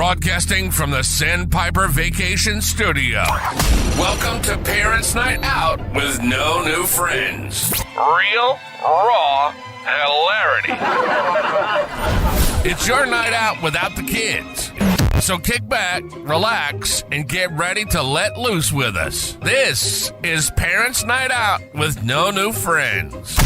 Broadcasting from the Sandpiper Vacation Studio. Welcome to Parents' Night Out with no new friends. Real, raw hilarity. It's your night out without the kids. So kick back, relax, and get ready to let loose with us. This is Parents' Night Out with no new friends.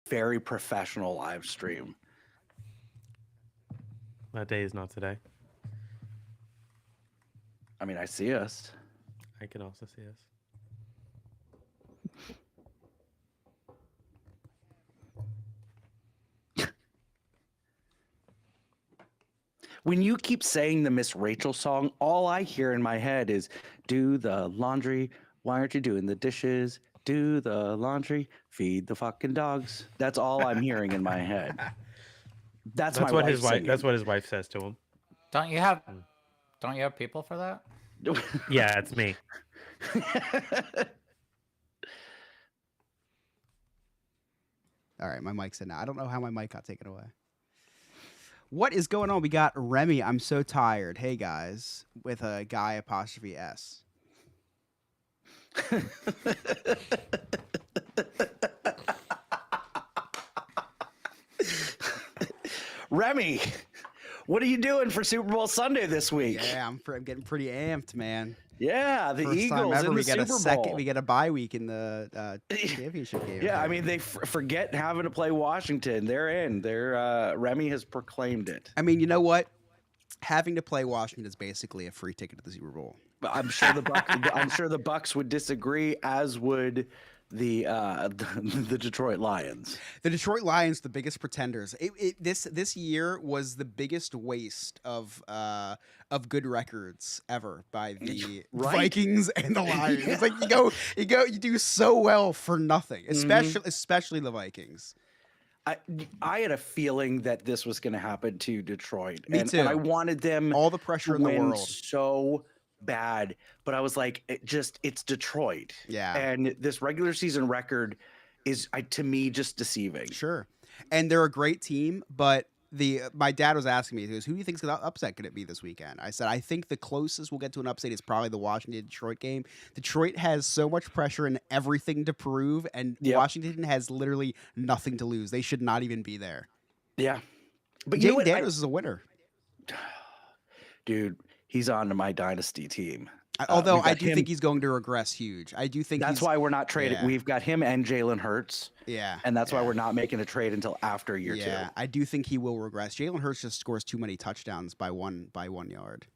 Very professional live stream. That day is not today. I mean, I see us. I can also see us. When you keep saying the Miss Rachel song, all I hear in my head is, do the laundry, why aren't you doing the dishes? Do the laundry, feed the fucking dogs. That's all I'm hearing in my head. That's my what wife his wife. singing. That's what his wife says to him. Don't you have people for that? Yeah, it's me. All right, my mic's in now. I don't know how my mic got taken away. What is going on? We got Remy. I'm so tired. Hey guys, with a guy apostrophe S. Remy, what are you doing for Super Bowl Sunday this week? Yeah, I'm getting pretty amped, man. Yeah, the First Eagles time ever, in the we get Super Bowl. we get a bye week in the championship game. Yeah, I mean, they forget having to play Washington. They're in. Remy has proclaimed it. I mean, you know what? Having to play Washington is basically a free ticket to the Super Bowl. I'm sure the Bucks would disagree, as would the Detroit Lions. The Detroit Lions, the biggest pretenders. This year was the biggest waste of good records ever by the Right? Vikings and the Lions. Yeah. It's like you do so well for nothing, especially the Vikings. I had a feeling that this was going to happen to Detroit. Me too. And I wanted them All the pressure to in the win world. so bad, but I was like, it's Detroit. Yeah. And this regular season record is, to me, just deceiving. Sure, and they're a great team, but my dad was asking me, he goes, who do you think's gonna upset could it be this weekend? I said, I think the closest we'll get to an upset is probably the Washington-Detroit game. Detroit has so much pressure and everything to prove, and Washington has literally nothing to lose. They should not even be there. Yeah. But Jaden Daniels is a winner. Dude, he's on to my dynasty team. Although I do think he's going to regress huge. I do think that's why we're not trading. Yeah. We've got him and Jalen Hurts. Yeah. And that's why we're not making a trade until after year two. Yeah, I do think he will regress. Jalen Hurts just scores too many touchdowns by 1 yard.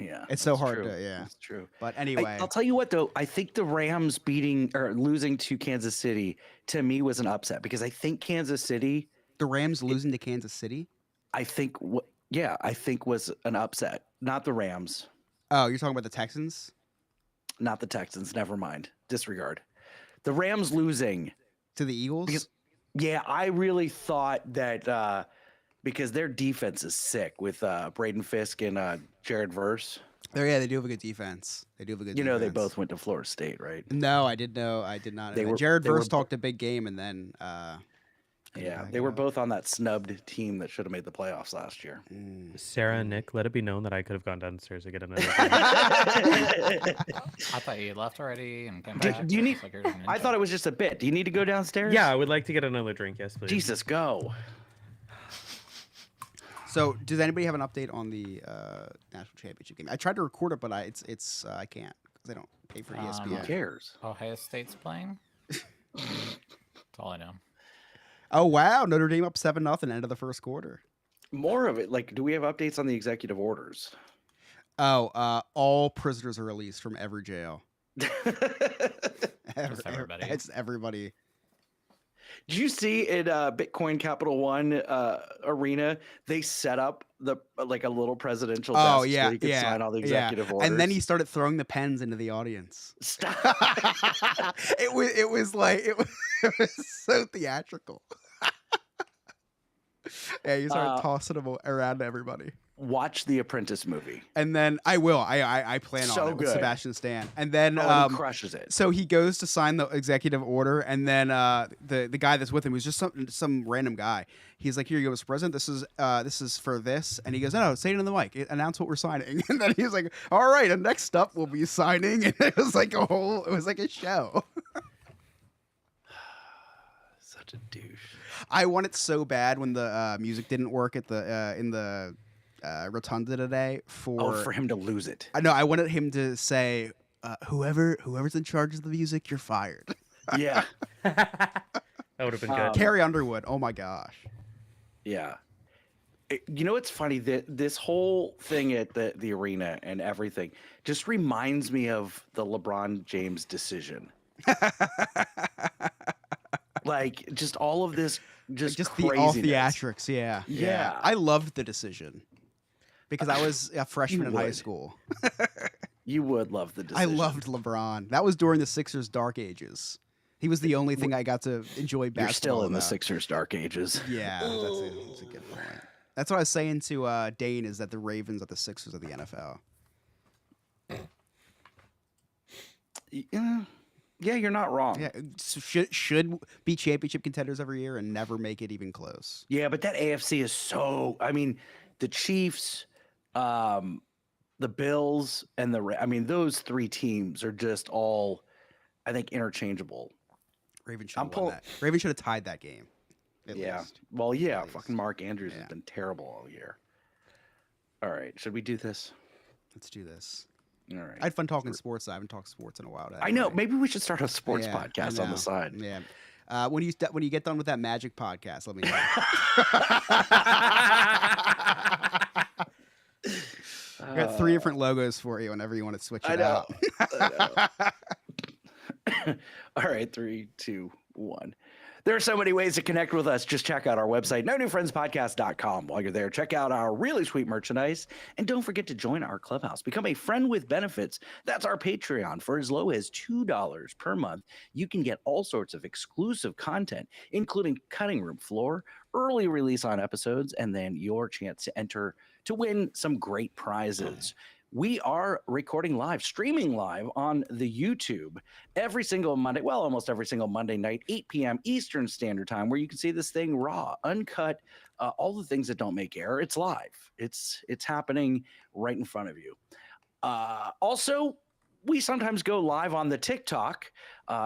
Yeah. It's so hard true. to, yeah. It's true. But anyway. I'll tell you what, though. I think the Rams losing to Kansas City, to me, was an upset because I think Kansas City. The Rams losing to Kansas City? I think was an upset. Not the Rams. Oh, you're talking about the Texans? Not the Texans. Never mind. Disregard. The Rams losing to the Eagles? Because, I really thought that because their defense is sick with Braden Fisk and Jared Verse. They do have a good defense. They know, they both went to Florida State, right? No, I did not. Jared Verse talked a big game, and then they were both on that snubbed team that should have made the playoffs last year. Sarah and Nick, let it be known that I could have gone downstairs to get another. I thought you left already and came back. Do you need? I thought it was just a bit. Do you need to go downstairs? Yeah, I would like to get another drink. Yes, please. Jesus, go. So, does anybody have an update on the national championship game? I tried to record it, but I can't because they don't pay for ESPN. Who cares? Ohio State's playing. That's all I know. Oh wow, Notre Dame up 7-0 end of the first quarter. More of it. Like, do we have updates on the executive orders? Oh, all prisoners are released from every jail. Everybody. It's everybody. Did you see in Bitcoin Capital One arena, they set up a little presidential desk where he could sign all the executive orders? And then he started throwing the pens into the audience. Stop. it was so theatrical. Yeah, you start tossing them around to everybody. Watch the Apprentice movie. And then I will. I plan So on it with good. Sebastian Stan. And then And he crushes it. so he goes to sign the executive order, and then the guy that's with him, who's just some random guy, he's like, "Here you go, Mr. President. This is for this." And he goes, "No, say it in the mic. Announce what we're signing." And then he's like, "All right, and next up we'll be signing." And it was like a show. Such a douche. I want it so bad when the music didn't work at the in the rotunda today For him to lose it. I know. I wanted him to say, "Whoever's in charge of the music, you're fired." Yeah. That would have been good. Carrie Underwood. Oh my gosh. Yeah. You know what's funny? This whole thing at the arena and everything just reminds me of the LeBron James decision. Like just all of this, just the craziness. all theatrics. Yeah. Yeah. I loved the decision because I was a freshman in high would. school. You would love the decision. I loved LeBron. That was during the Sixers' dark ages. He was the only thing I got to enjoy basketball. You're still in the about. Sixers' dark ages. Yeah, that's a good point. That's what I was saying to Dane, is that the Ravens are the Sixers of the NFL. Yeah, you're not wrong. Yeah, should be championship contenders every year and never make it even close. Yeah, but that AFC is so. I mean, the Chiefs, the Bills, and those three teams are just all, I think, interchangeable. Ravens should have won that. Ravens should have tied that game. At least. Well, yeah. At least. Fucking Mark Andrews Yeah. has been terrible all year. All right, should we do this? Let's do this. All right. I had fun talking sports. I haven't talked sports in a while. I know. Maybe we should start a sports Yeah, podcast I on the know. side. Yeah. When you get done with that Magic podcast, let me know. I got 3 different logos for you whenever you want to switch it out. I know. All right, 3, 2, 1. There are so many ways to connect with us. Just check out our website, nonewfriendspodcast.com. While you're there, check out our really sweet merchandise. And don't forget to join our clubhouse. Become a friend with benefits. That's our Patreon. For as low as $2 per month, you can get all sorts of exclusive content, including cutting room floor, early release on episodes, and then your chance to enter to win some great prizes. We are recording live, streaming live on the YouTube every single Monday, well, almost every single Monday night, 8 p.m. Eastern Standard Time, where you can see this thing raw, uncut, all the things that don't make air. It's live. It's happening right in front of you. Also, we sometimes go live on the TikTok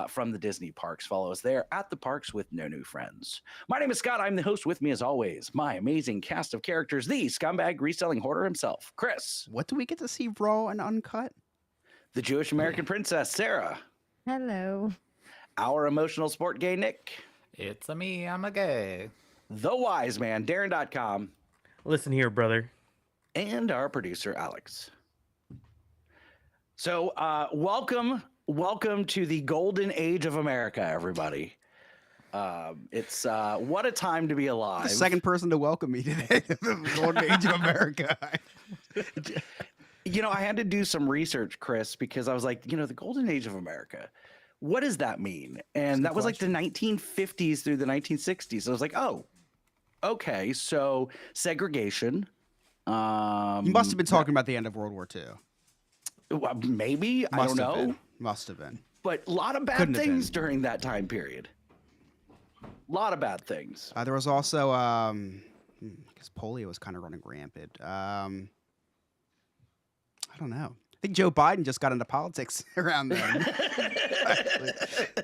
from the Disney parks. Follow us there at the parks with no new friends. My name is Scott. I'm the host. With me, as always, my amazing cast of characters, the scumbag reselling hoarder himself, Chris. What do we get to see raw and uncut? The Jewish American princess, Sarah. Hello. Our emotional sport gay, Nick. It's a me, I'm a gay. The wise man, Darren.com. Listen here, brother. And our producer, Alex. So welcome to the golden age of America, everybody. It's what a time to be alive. The second person to welcome me today to the golden age of America. I had to do some research, Chris, because I was like, the golden age of America, what does that mean? And that was like the 1950s through the 1960s. I was like, oh, okay, so segregation. You must have been talking about the end of World War II. Well, maybe. I don't know. Must have been. But a lot of bad things during that time period. A lot of bad things. There was also, because polio was kind of running rampant. I don't know. I think Joe Biden just got into politics around then.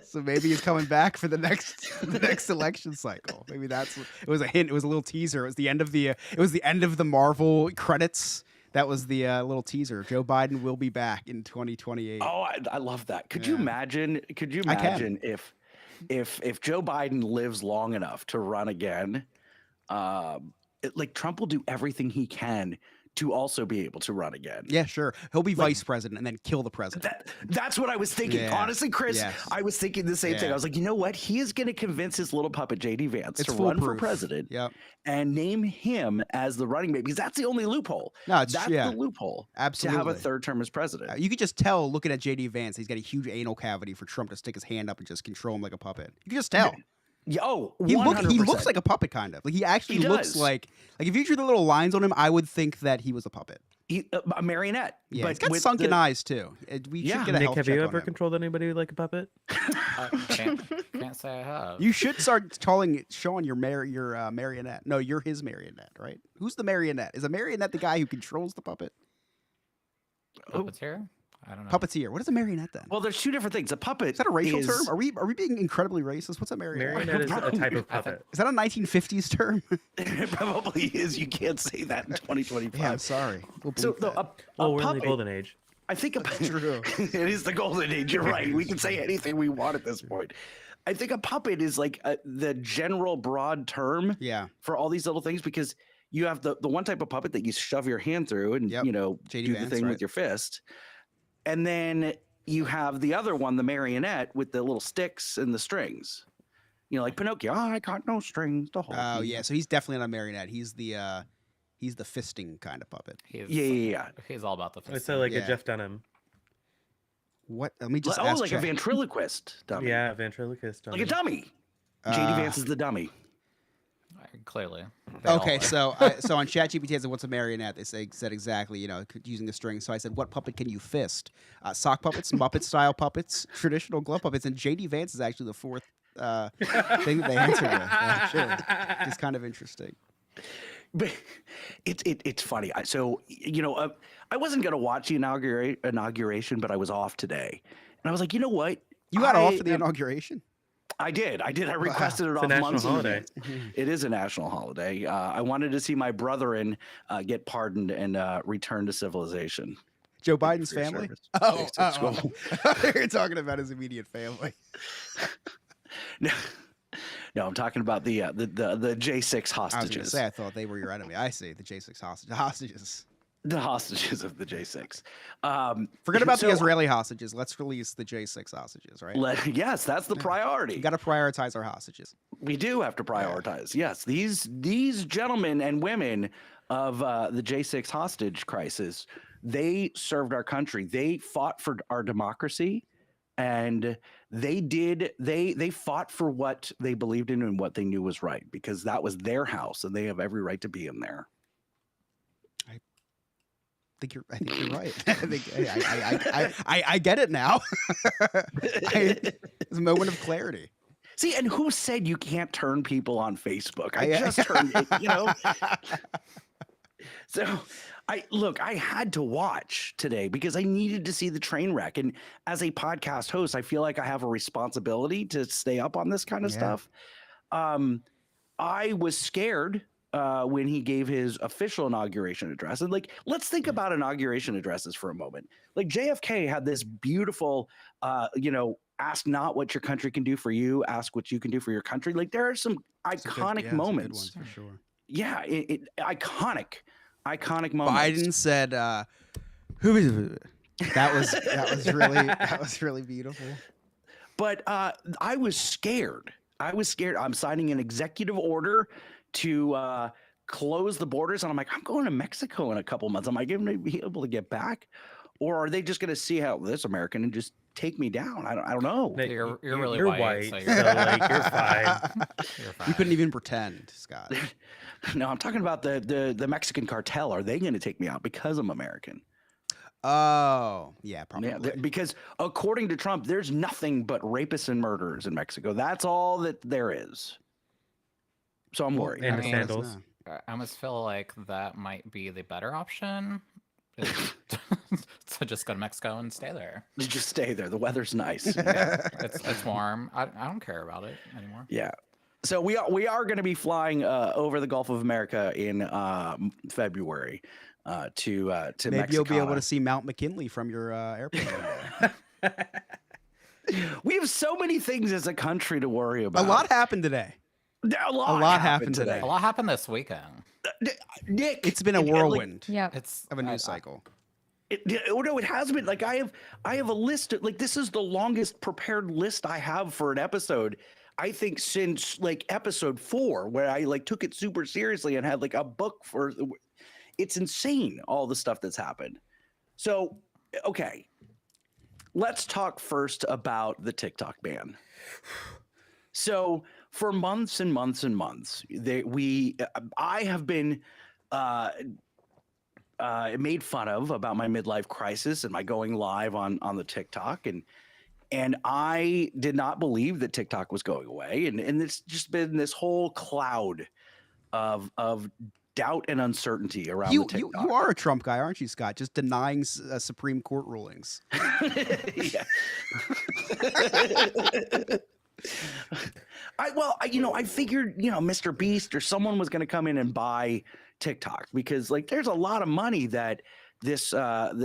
So maybe he's coming back for the next election cycle. Maybe it was a hint. It was a little teaser. It was the end of the Marvel credits. That was the little teaser. Joe Biden will be back in 2028. Oh, I love that. Could you imagine? Could you imagine if Joe Biden lives long enough to run again? Trump will do everything he can to also be able to run again. Yeah, sure. He'll be vice president and then kill the president. That's what I was thinking. Yeah. Honestly, Chris, Yes. I was thinking the same thing. I was like, you know what? He is going to convince his little puppet, J.D. Vance, to run for president and name him as the running mate, because that's the only loophole. No, that's the loophole. Absolutely. To have a third term as president. You could just tell looking at J.D. Vance, he's got a huge anal cavity for Trump to stick his hand up and just control him like a puppet. You can just tell. Yeah, oh, He 100%. looks like a puppet, kind of. Like he actually He looks does. like if you drew the little lines on him, I would think that he was a puppet. A marionette. Yeah, but he's got with sunken the- eyes too. We Yeah. should get a Nick, health have check you on ever him. controlled anybody like a puppet? Can't say I have. You should start showing your marionette. No, you're his marionette, right? Who's the marionette? Is a marionette the guy who controls the puppet? Puppeteer? I don't know. Puppeteer. What is a marionette then? Well, there's two different things. A puppet Is that a racial is, term? Are we being incredibly racist? What's a marionette? Marionette is a type of I think- puppet. Is that a 1950s term? It probably is. You can't say that in 2025. Yeah, I'm sorry. We'll So bleep no, that. Oh, we're in puppet, the golden age. I think a, True. it is the golden age. You're right. We can say anything we want at this point. I think a puppet is like the general broad term Yeah. for all these little things because you have the one type of puppet that you shove your hand through and Yep. you know JD do Vance, the thing right? with your fist, and then you have the other one, the marionette, with the little sticks and the strings. You know, like Pinocchio. Oh, I got no strings to hold. Oh me." yeah, so he's definitely not a marionette. He's the fisting kind of puppet. Yeah. He's all about the It's fisting. like Yeah. a Jeff Dunham. What? Let me just Oh, ask like Chat- Oh, a ventriloquist dummy. Yeah, ventriloquist. Like a dummy. JD Vance is the dummy. Clearly. They all Okay, are. so so on ChatGPT, I said, "What's a marionette?" They said exactly, using a string. So I said, "What puppet can you fist?" Sock puppets, Muppet style puppets, traditional glove puppets, and JD Vance is actually the fourth thing that they answered with. Actually, which is kind of interesting. But it's funny. I wasn't gonna watch the inauguration, but I was off today, and I was like, you know what? You got off for the inauguration. I did. I requested it It's off a national months in holiday. advance. It is a national holiday. I wanted to see my brethren get pardoned and return to civilization. Joe Biden's For your family. service. Oh, Yes, it's cool. you're talking about his immediate family. No, I'm talking about the J6 I was going to hostages. say, I thought they were your enemy. I see the J6 hostages. The hostages of the J6. Forget about the so- Israeli hostages. Let's release the J6 hostages, right? Yes, that's the priority. We got to prioritize our hostages. We do have to prioritize. Yes, these gentlemen and women of the J6 hostage crisis, they served our country. They fought for our democracy, and they fought for what they believed in and what they knew was right because that was their house, and they have every right to be in there. I think you're right. I get it now. It's a moment of clarity. See, and who said you can't turn people on Facebook? I I- just turned it, So I had to watch today because I needed to see the train wreck. And as a podcast host, I feel like I have a responsibility to stay up on this kind of Yeah. stuff. I was scared when he gave his official inauguration address. And let's think about inauguration addresses for a moment. Like JFK had this beautiful, ask not what your country can do for you, ask what you can do for your country. Like there are some iconic moments. for sure. Yeah, iconic moments. Biden said, "Who is?" That was really beautiful. But I was scared. I'm signing an executive order to close the borders, and I'm like, I'm going to Mexico in a couple months. Am I going to be able to get back, or are they just going to see how this American and just take me down? I don't know. Nick, You're really you're white, white, so so you're- like you're fine. You're fine. You couldn't even pretend, Scott. No, I'm talking about the Mexican cartel. Are they going to take me out because I'm American? Oh, yeah, probably. Yeah, because according to Trump, there's nothing but rapists and murderers in Mexico. That's all that there is. So I'm worried. And I mean, sandals. I almost feel like that might be the better option. is to just go to Mexico and stay there. Just stay there. The weather's nice. It's warm. I don't care about it anymore. Yeah. So we are going to be flying over the Gulf of America in February to Maybe Mexico. you'll be able to see Mount McKinley from your airplane. one day. We have so many things as a country to worry A about. lot happened today. A lot, lot happened today. A lot happened this weekend. Nick, It's been a and, whirlwind Yeah. It's of a news cycle. No, it has been. Like I have a list. This is the longest prepared list I have for an episode. I think since like episode 4, where I took it super seriously and had a book for. It's insane all the stuff that's happened. So, okay, let's talk first about the TikTok ban. So for months and months and months, I have been made fun of about my midlife crisis and my going live on the TikTok, and I did not believe that TikTok was going away, and it's just been this whole cloud of doubt and uncertainty around the TikTok. You are a Trump guy, aren't you, Scott? Just denying Supreme Court rulings. Yeah. I figured, Mr. Beast or someone was going to come in and buy TikTok, because like there's a lot of money that this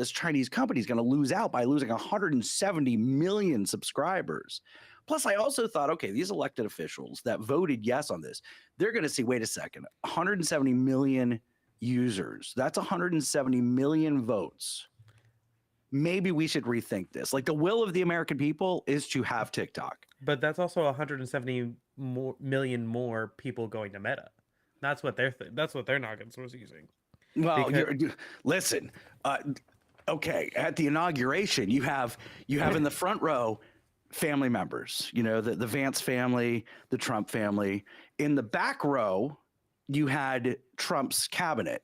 Chinese company is going to lose out by losing 170 million subscribers. Plus, I also thought, okay, these elected officials that voted yes on this, they're going to see, wait a second, 170 million users. That's 170 million votes. Maybe we should rethink this. Like, the will of the American people is to have TikTok. But that's also 170 million more people going to Meta. That's what that's what their noggins was using. Well, listen. Okay, at the inauguration, you have in the front row family members. The Vance family, the Trump family. In the back row, you had Trump's cabinet.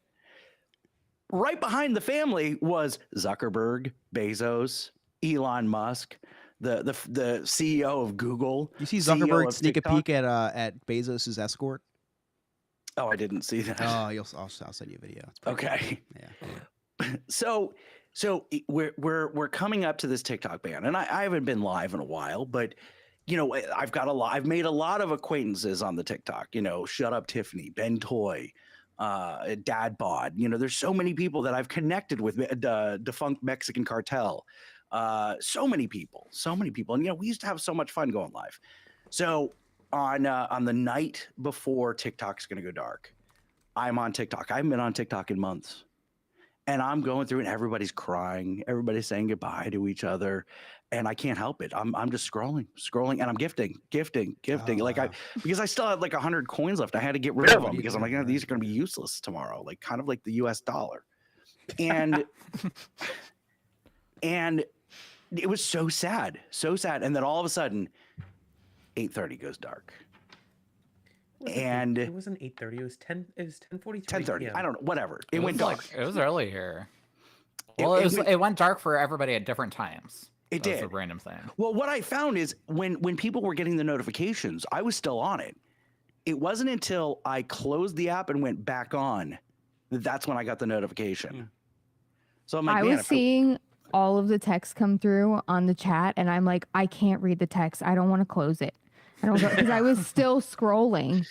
Right behind the family was Zuckerberg, Bezos, Elon Musk, the CEO of Google. You see Zuckerberg sneak a peek at Bezos's escort? Oh, I didn't see that. Oh, I'll send you a video. It's Okay. Cool. Yeah. So we're coming up to this TikTok ban, and I haven't been live in a while, but I've made a lot of acquaintances on the TikTok. Shut Up Tiffany, Ben Toy, Dad Bod. There's so many people that I've connected with, the defunct Mexican cartel. So many people, and we used to have so much fun going live. So on the night before TikTok's going to go dark, I'm on TikTok. I haven't been on TikTok in months. And I'm going through and everybody's crying. Everybody's saying goodbye to each other. And I can't help it. I'm just scrolling, and I'm gifting. Because I still had like 100 coins left. I had to get rid of them because I'm like, these are going to be useless tomorrow. Like kind of like the US dollar. And, and it was so sad. And then all of a sudden 8:30 goes dark. And it wasn't 8:30. It was 10. It was 10:43. 10:30. I don't know. Whatever. It went dark. It was early here. Well, it went dark for everybody at different times. It That's did. a random thing. Well, what I found is when people were getting the notifications, I was still on it. It wasn't until I closed the app and went back on that's when I got the notification. So I'm like, I was seeing all of the text come through on the chat, and I'm like, I can't read the text. I don't want to close it. Because I was still scrolling.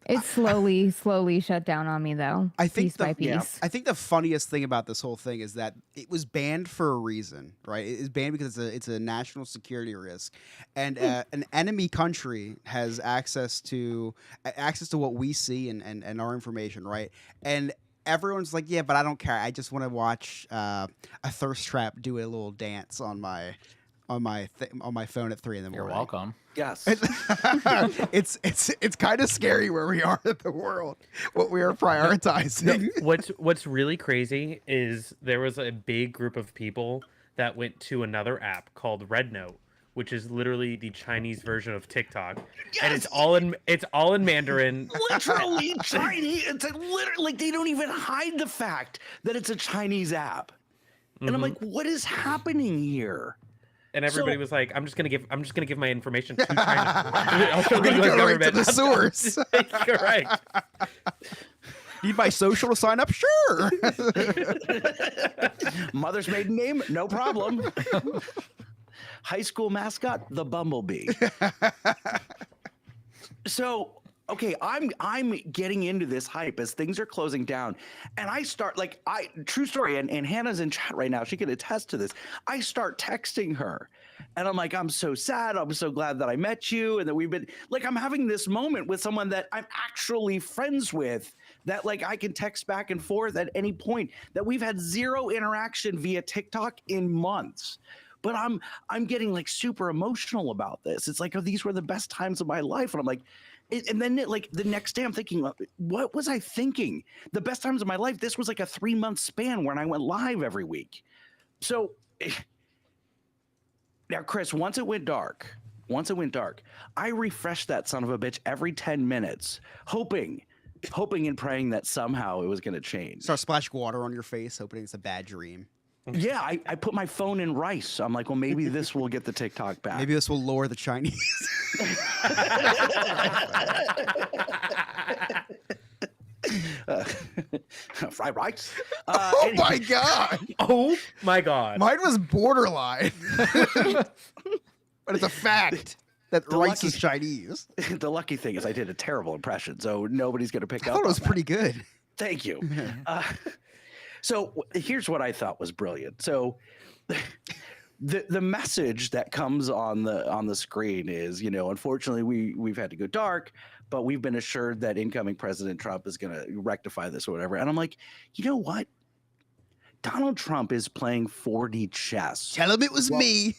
It slowly shut down on me, though. Piece by piece. Yeah, I think the funniest thing about this whole thing is that it was banned for a reason, right? It is banned because it's a national security risk, and an enemy country has access to what we see and our information, right? And everyone's like, yeah, but I don't care. I just want to watch a thirst trap do a little dance on my phone at 3 a.m. You're welcome. Yes. It's kind of scary where we are in the world, what we are prioritizing. What's really crazy is there was a big group of people that went to another app called Red Note, which is literally the Chinese version of TikTok, and it's all in Mandarin. Literally Chinese. It's literally like they don't even hide the fact that it's a Chinese app. And I'm like, what is happening here? And everybody was like, "I'm just gonna give my information to China. I'll show the go U.S. right government to the source." You're right. Need my social to sign up? Sure. Mother's maiden name? No problem. High school mascot? The Bumblebee. So, okay, I'm getting into this hype as things are closing down, and I start true story, and Hannah's in chat right now. She can attest to this. I start texting her, and I'm like, I'm so sad. I'm so glad that I met you, and that we've been like, I'm having this moment with someone that I'm actually friends with, that like I can text back and forth at any point, that we've had zero interaction via TikTok in months. But I'm getting like super emotional about this. It's like, oh, these were the best times of my life, and I'm like. And then like the next day I'm thinking, what was I thinking? The best times of my life. This was like a 3-month span when I went live every week. So now, Chris, once it went dark, once it went dark, I refreshed that son of a bitch every 10 minutes, hoping and praying that somehow it was going to change. Start splashing water on your face, hoping it's a bad dream. Yeah, I put my phone in rice. I'm like, well, maybe this will get the TikTok back. Maybe this will lure the Chinese. Fried rice. Oh my god! Oh my god. Mine was borderline, but it's a fact that The rice lucky- is Chinese. The lucky thing is I did a terrible impression, so nobody's going to pick I up. thought it was on that. pretty good. Thank you. So here's what I thought was brilliant. So the message that comes on the screen is, unfortunately we've had to go dark, but we've been assured that incoming President Trump is going to rectify this or whatever. And I'm like, you know what? Donald Trump is playing 4D chess. Tell him it was me.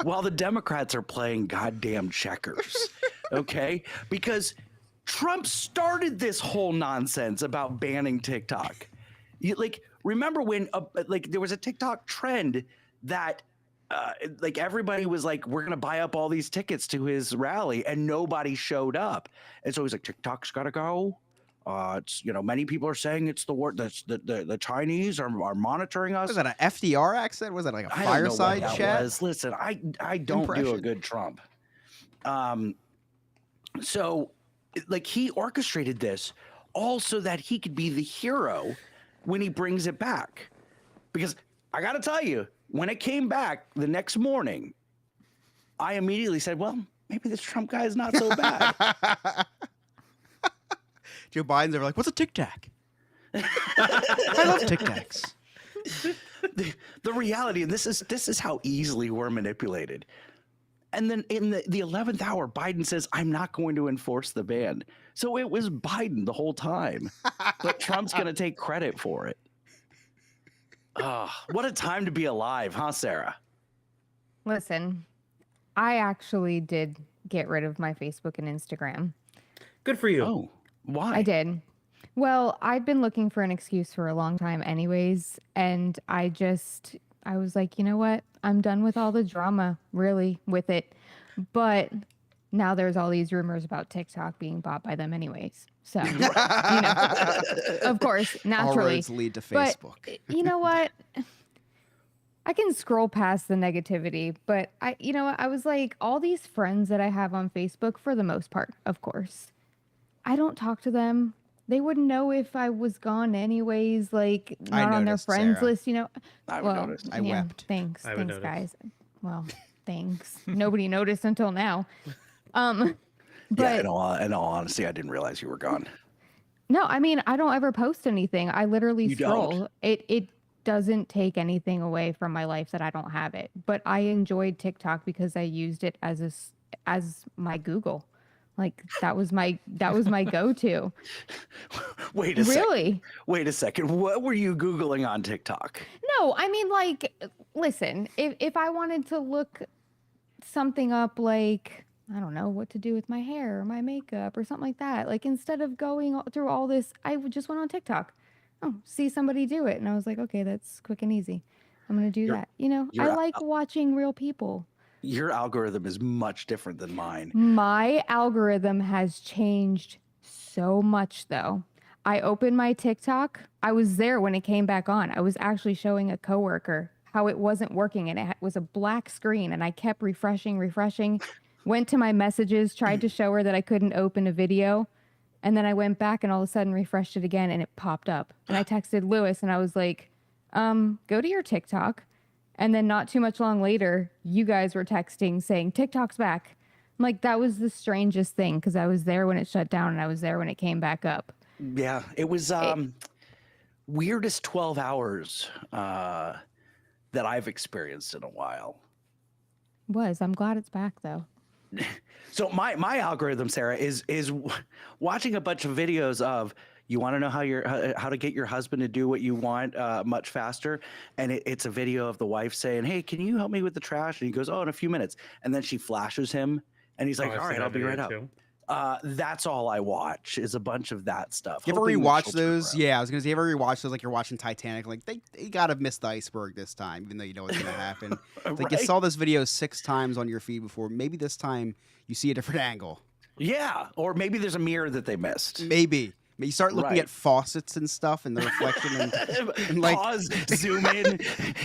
While the Democrats are playing goddamn checkers. Okay? Because Trump started this whole nonsense about banning TikTok. Remember when there was a TikTok trend that everybody was like, we're gonna buy up all these tickets to his rally, and nobody showed up. And so he's like, TikTok's gotta go. It's many people are saying it's the war. The Chinese are monitoring us. Was that an FDR accent? Was that like a I don't know what fireside that chat? was. Listen, I don't do a Impression. good Trump. So he orchestrated this all so that he could be the hero when he brings it back. Because I got to tell you, when it came back the next morning, I immediately said, well, maybe this Trump guy is not so bad. Joe Biden's ever like, what's a Tic Tac? I love Tic Tacs. The reality, and this is how easily we're manipulated. And then in the 11th hour, Biden says, I'm not going to enforce the ban. So it was Biden the whole time. But Trump's going to take credit for it. What a time to be alive, huh, Sarah? Listen, I actually did get rid of my Facebook and Instagram. Good for you. Oh, why? I did. Well, I'd been looking for an excuse for a long time anyways, and I was like, you know what? I'm done with all the drama, really, with it. But now there's all these rumors about TikTok being bought by them anyways. So, of course, All naturally. roads lead to But Facebook. you know what? I can scroll past the negativity, but I was like, all these friends that I have on Facebook, for the most part, of course, I don't talk to them. They wouldn't know if I was gone anyways, like I not on their noticed, friends Sarah. list, I would notice. I wept. Thanks, I would notice. guys. Well, thanks. Nobody noticed until now. Yeah, But in all honesty, I didn't realize you were gone. no, I mean, I don't ever post anything. I literally You don't? scroll. It doesn't take anything away from my life that I don't have it. But I enjoyed TikTok because I used it as my Google. Like that was my go-to. Wait a second. Really? Wait a second. What were you Googling on TikTok? No, I mean, like, listen, if I wanted to look something up, like, I don't know what to do with my hair or my makeup or something like that, like, instead of going through all this, just went on TikTok. Oh, see somebody do it. And I was like, okay, that's quick and easy. I'm going to do that. I like watching real people. Your algorithm is much different than mine. My algorithm has changed so much, though. I opened my TikTok. I was there when it came back on. I was actually showing a coworker how it wasn't working, and it was a black screen, and I kept refreshing, went to my messages, tried to show her that I couldn't open a video, and then I went back and all of a sudden refreshed it again, and it popped up. And I texted Lewis, and I was like, go to your TikTok. And then not too much long later, you guys were texting saying TikTok's back. I'm like, that was the strangest thing because I was there when it shut down and I was there when it came back up. Yeah, it was weirdest 12 hours that I've experienced in a while. I'm glad it's back though. So my algorithm, Sarah, is watching a bunch of videos of, you want to know how to get your husband to do what you want much faster, and it's a video of the wife saying, "Hey, can you help me with the trash?" And he goes, "Oh, in a few minutes." And then she flashes him, and he's like, I've "All seen right, that I'll be right video up." too. That's all I watch is a bunch of that stuff. You ever hoping that rewatch she'll turn those? around. Yeah, I was gonna say, you ever rewatch those like you're watching Titanic? Like they gotta miss the iceberg this time, even though you know what's gonna happen. It's like you Right? saw this video 6 times on your feed before. Maybe this time you see a different angle. Yeah, or maybe there's a mirror that they missed. Maybe. You start looking Right. at faucets and stuff and the reflection and like Pause, zoom in,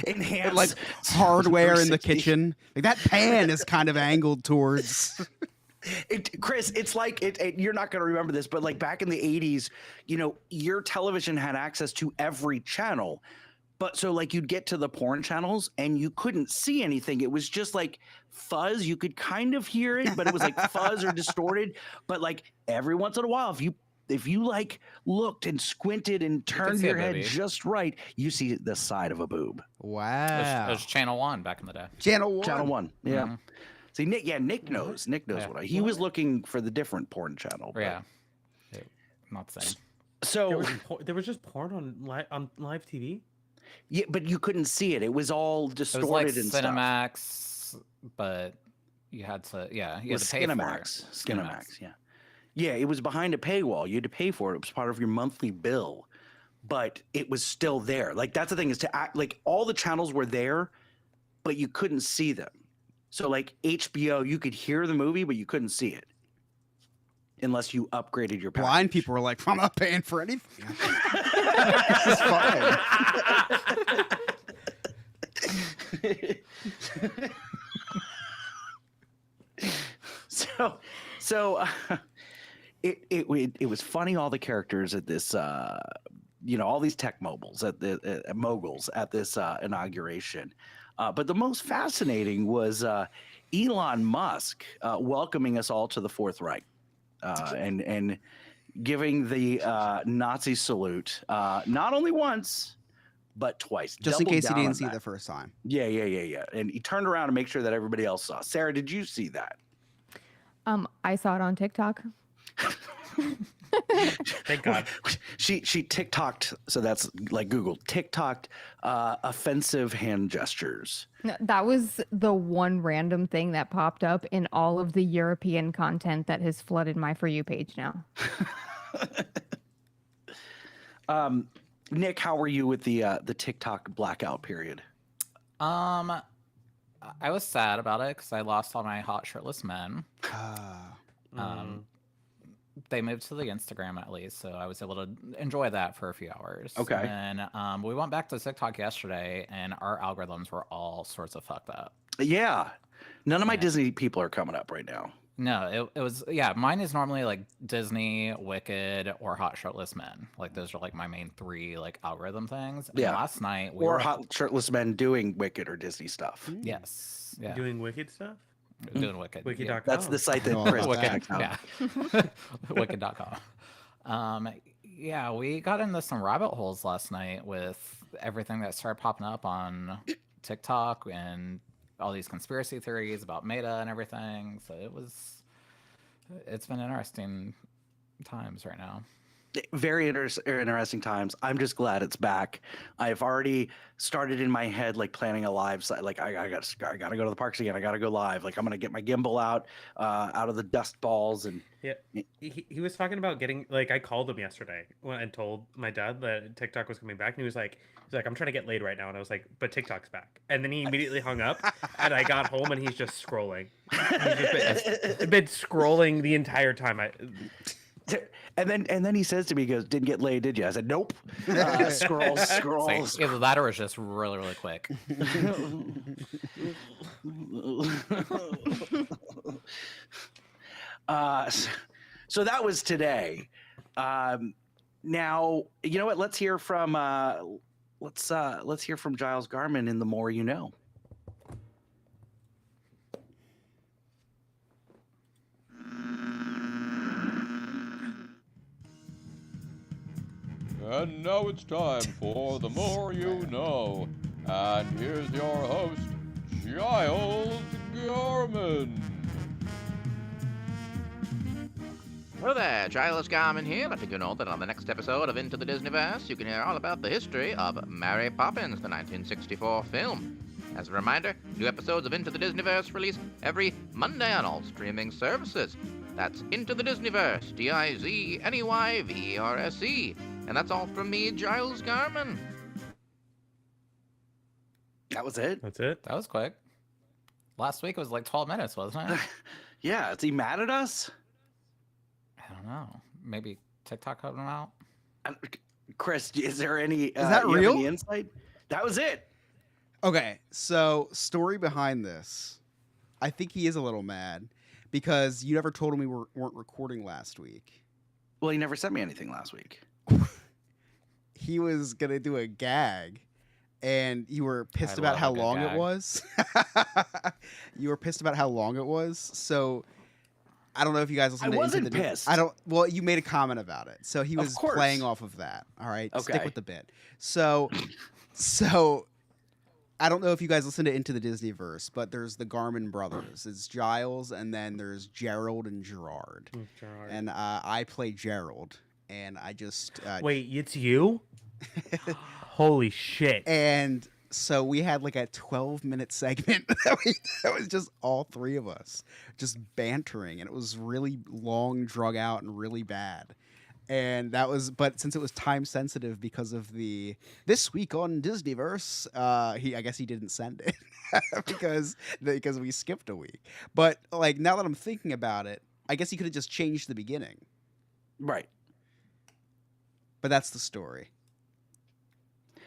enhance, and, like hardware in the 360. kitchen. Like that pan is kind of angled towards. Chris, it's like you're not going to remember this, but like back in the 80s, you know, your television had access to every channel. But so like you'd get to the porn channels and you couldn't see anything. It was just like fuzz. You could kind of hear it, but it was like fuzz or distorted. But like every once in a while, if you like looked and squinted and turned see a your head booby. just right, you see the side of a boob. Wow. It was Channel 1 back in the day. Channel 1. Channel 1. Yeah. Mhm. See, Nick knows. Nick knows Yeah. he was looking for the different porn channel. but- Yeah. Not the same. So There was just porn on live TV. yeah, but you couldn't see it. It was all It was distorted like and stuff. Cinemax, but you had to, you had Was to pay for it. Skinamax, yeah. Yeah, it was behind a paywall. You had to pay for it. It was part of your monthly bill, but it was still there. Like that's the thing is to act like all the channels were there, but you couldn't see them. So like HBO, you could hear the movie, but you couldn't see it unless you upgraded your package. Blind people were like, I'm not paying for anything. This is fine. It was funny, all the characters at this all these tech moguls at this inauguration, but the most fascinating was Elon Musk welcoming us all to the Fourth Reich and giving the Nazi salute not only once but twice, Just in doubled case you down didn't on see that. the first time. Yeah. And he turned around to make sure that everybody else saw. Sarah, did you see that? I saw it on TikTok. Thank God. She TikToked, so that's like Google TikToked offensive hand gestures. No, that was the one random thing that popped up in all of the European content that has flooded my For You page now. Nick, how were you with the TikTok blackout period? I was sad about it because I lost all my hot shirtless men. They moved to the Instagram at least, so I was able to enjoy that for a few hours. Okay. And then we went back to TikTok yesterday, and our algorithms were all sorts of fucked up. Yeah, none of my Yeah. Disney people are coming up right now. No, it was mine is normally like Disney, Wicked, or Hot Shirtless Men. Like those are like my main 3 like algorithm things. And Yeah. last night Or hot shirtless men doing Wicked or Disney stuff. Yes. Yeah. Doing wicked stuff. Doing Wicked. Wiki.com. That's the site that Oh, Chris Wicked, checked out. Yeah. Wicked.com. Yeah, we got into some rabbit holes last night with everything that started popping up on TikTok and all these conspiracy theories about Meta and everything. So it's been interesting times right now. Very interesting times. I'm just glad it's back. I've already started in my head like planning a live site. Like I gotta go to the parks again. I gotta go live. Like I'm gonna get my gimbal out of the dust balls and Yeah, he was talking about getting like I called him yesterday and told my dad that TikTok was coming back, and he was like, I'm trying to get laid right now, and I was like, but TikTok's back, and then he immediately hung up, and I got home and he's just scrolling. He's just been scrolling the entire time. and then he says to me, he goes, "Didn't get laid, did you?" I said, "Nope." Scrolls. So either that or it's just really, really quick. So that was today. Now you know what? Let's hear from Giles Garman in The More You Know. And now it's time for The More You Know. And here's your host, Giles Garman. Hello there, Giles Garman here, letting you know that on the next episode of Into the Disneyverse, you can hear all about the history of Mary Poppins, the 1964 film. As a reminder, new episodes of Into the Disneyverse release every Monday on all streaming services. That's Into the Disneyverse, DIZNEYVERSE. And that's all from me, Giles Garman. That was it. That's it. That was quick. Last week it was like 12 minutes, wasn't it? Yeah, is he mad at us? I don't know. Maybe TikTok cut him out. Chris, is there any? Is that real? Any insight? That was it. Okay, so story behind this. I think he is a little mad because you never told him we weren't recording last week. Well, he never sent me anything last week. He was gonna do a gag, and you were pissed I about love how a good long it gag. was. You were pissed about how long it was. So I don't know if you guys listened I to wasn't Into the pissed. I don't. Well, you made a comment about it, so he Of was course. playing off of that. All right, Okay. stick with the bit. So I don't know if you guys listen to Into the Disneyverse, but there's the Garmin brothers. It's Giles, and then there's Gerald and Gerard. Gerard. And I play Gerald, and I just Wait, it's you? Holy shit. and so we had like a 12-minute segment that was just all three of us just bantering, and it was really long, drug out, and really bad. And that was, but since it was time sensitive because of the this week on Disneyverse, I guess he didn't send it because we skipped a week. But like now that I'm thinking about it, I guess he could have just changed the beginning. Right. But that's the story.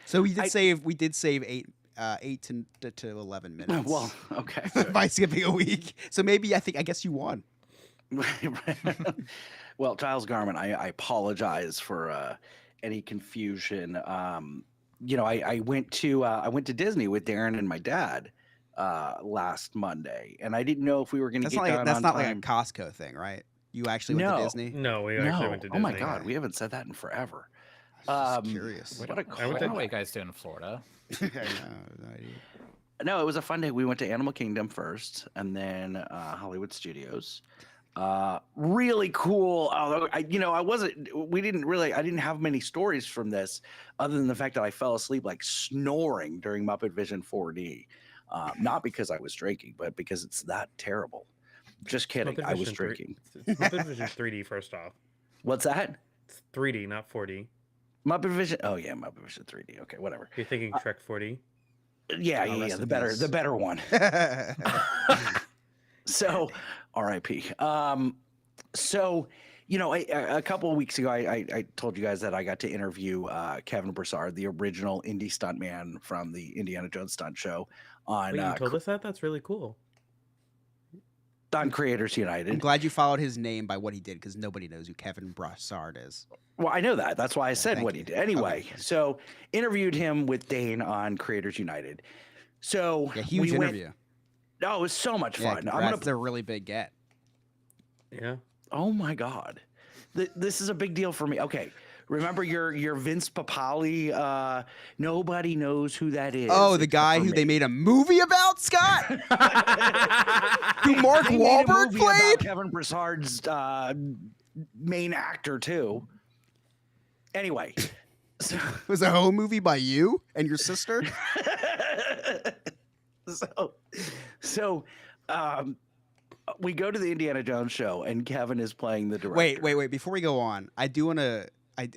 So we did save 8 to 11 minutes. Well, okay. By skipping a week. So I guess you won. Well, Giles Garman, I apologize for any confusion. I went to Disney with Darren and my dad last Monday, and I didn't know if we were going to get done That's on not time. like a Costco thing, right? You actually went to No. Disney? No, we actually went to Disney. Oh my God, we haven't said that in forever. I was just curious. What a I went I to- don't know what you guys do in Florida. I know, no idea. No, it was a fun day. We went to Animal Kingdom first, and then Hollywood Studios. Really cool. Although I didn't have many stories from this, other than the fact that I fell asleep like snoring during Muppet Vision 4D. Not because I was drinking, but because it's that terrible. Just kidding. Muppet I was Vision 3 drinking. It's Muppet Vision 3D, first off. What's that? It's 3D, not 4D. Muppet Vision. Oh yeah, Muppet Vision 3D. Okay, whatever. You're thinking Trek 4D? Yeah, Oh, rest the in better, peace. the better one. So, R.I.P. So, a couple of weeks ago, I told you guys that I got to interview Kevin Broussard, the original indie stuntman from the Indiana Jones stunt show on Wait, you told us that? That's really cool. on Creators I'm United. glad you followed his name by what he did because nobody knows who Kevin Broussard is. Well, I know that. That's why I said thank what you. he did. Anyway, Okay. so interviewed him with Dane on Creators United. So Yeah, huge we interview. Oh, it was so much Yeah, fun. congrats. It's a really big get. Yeah. Oh my God, this is a big deal for me. Okay, remember your Vince Papali? Nobody knows who that is. Oh, the except guy for who me. they made a movie about, Scott? Who Mark They made a Wahlberg movie about played? Kevin Broussard's main actor too. Anyway, so, It was a home movie by you and your sister? so we go to the Indiana Jones show, and Kevin is playing the director. Wait. Before we go on, I do want to.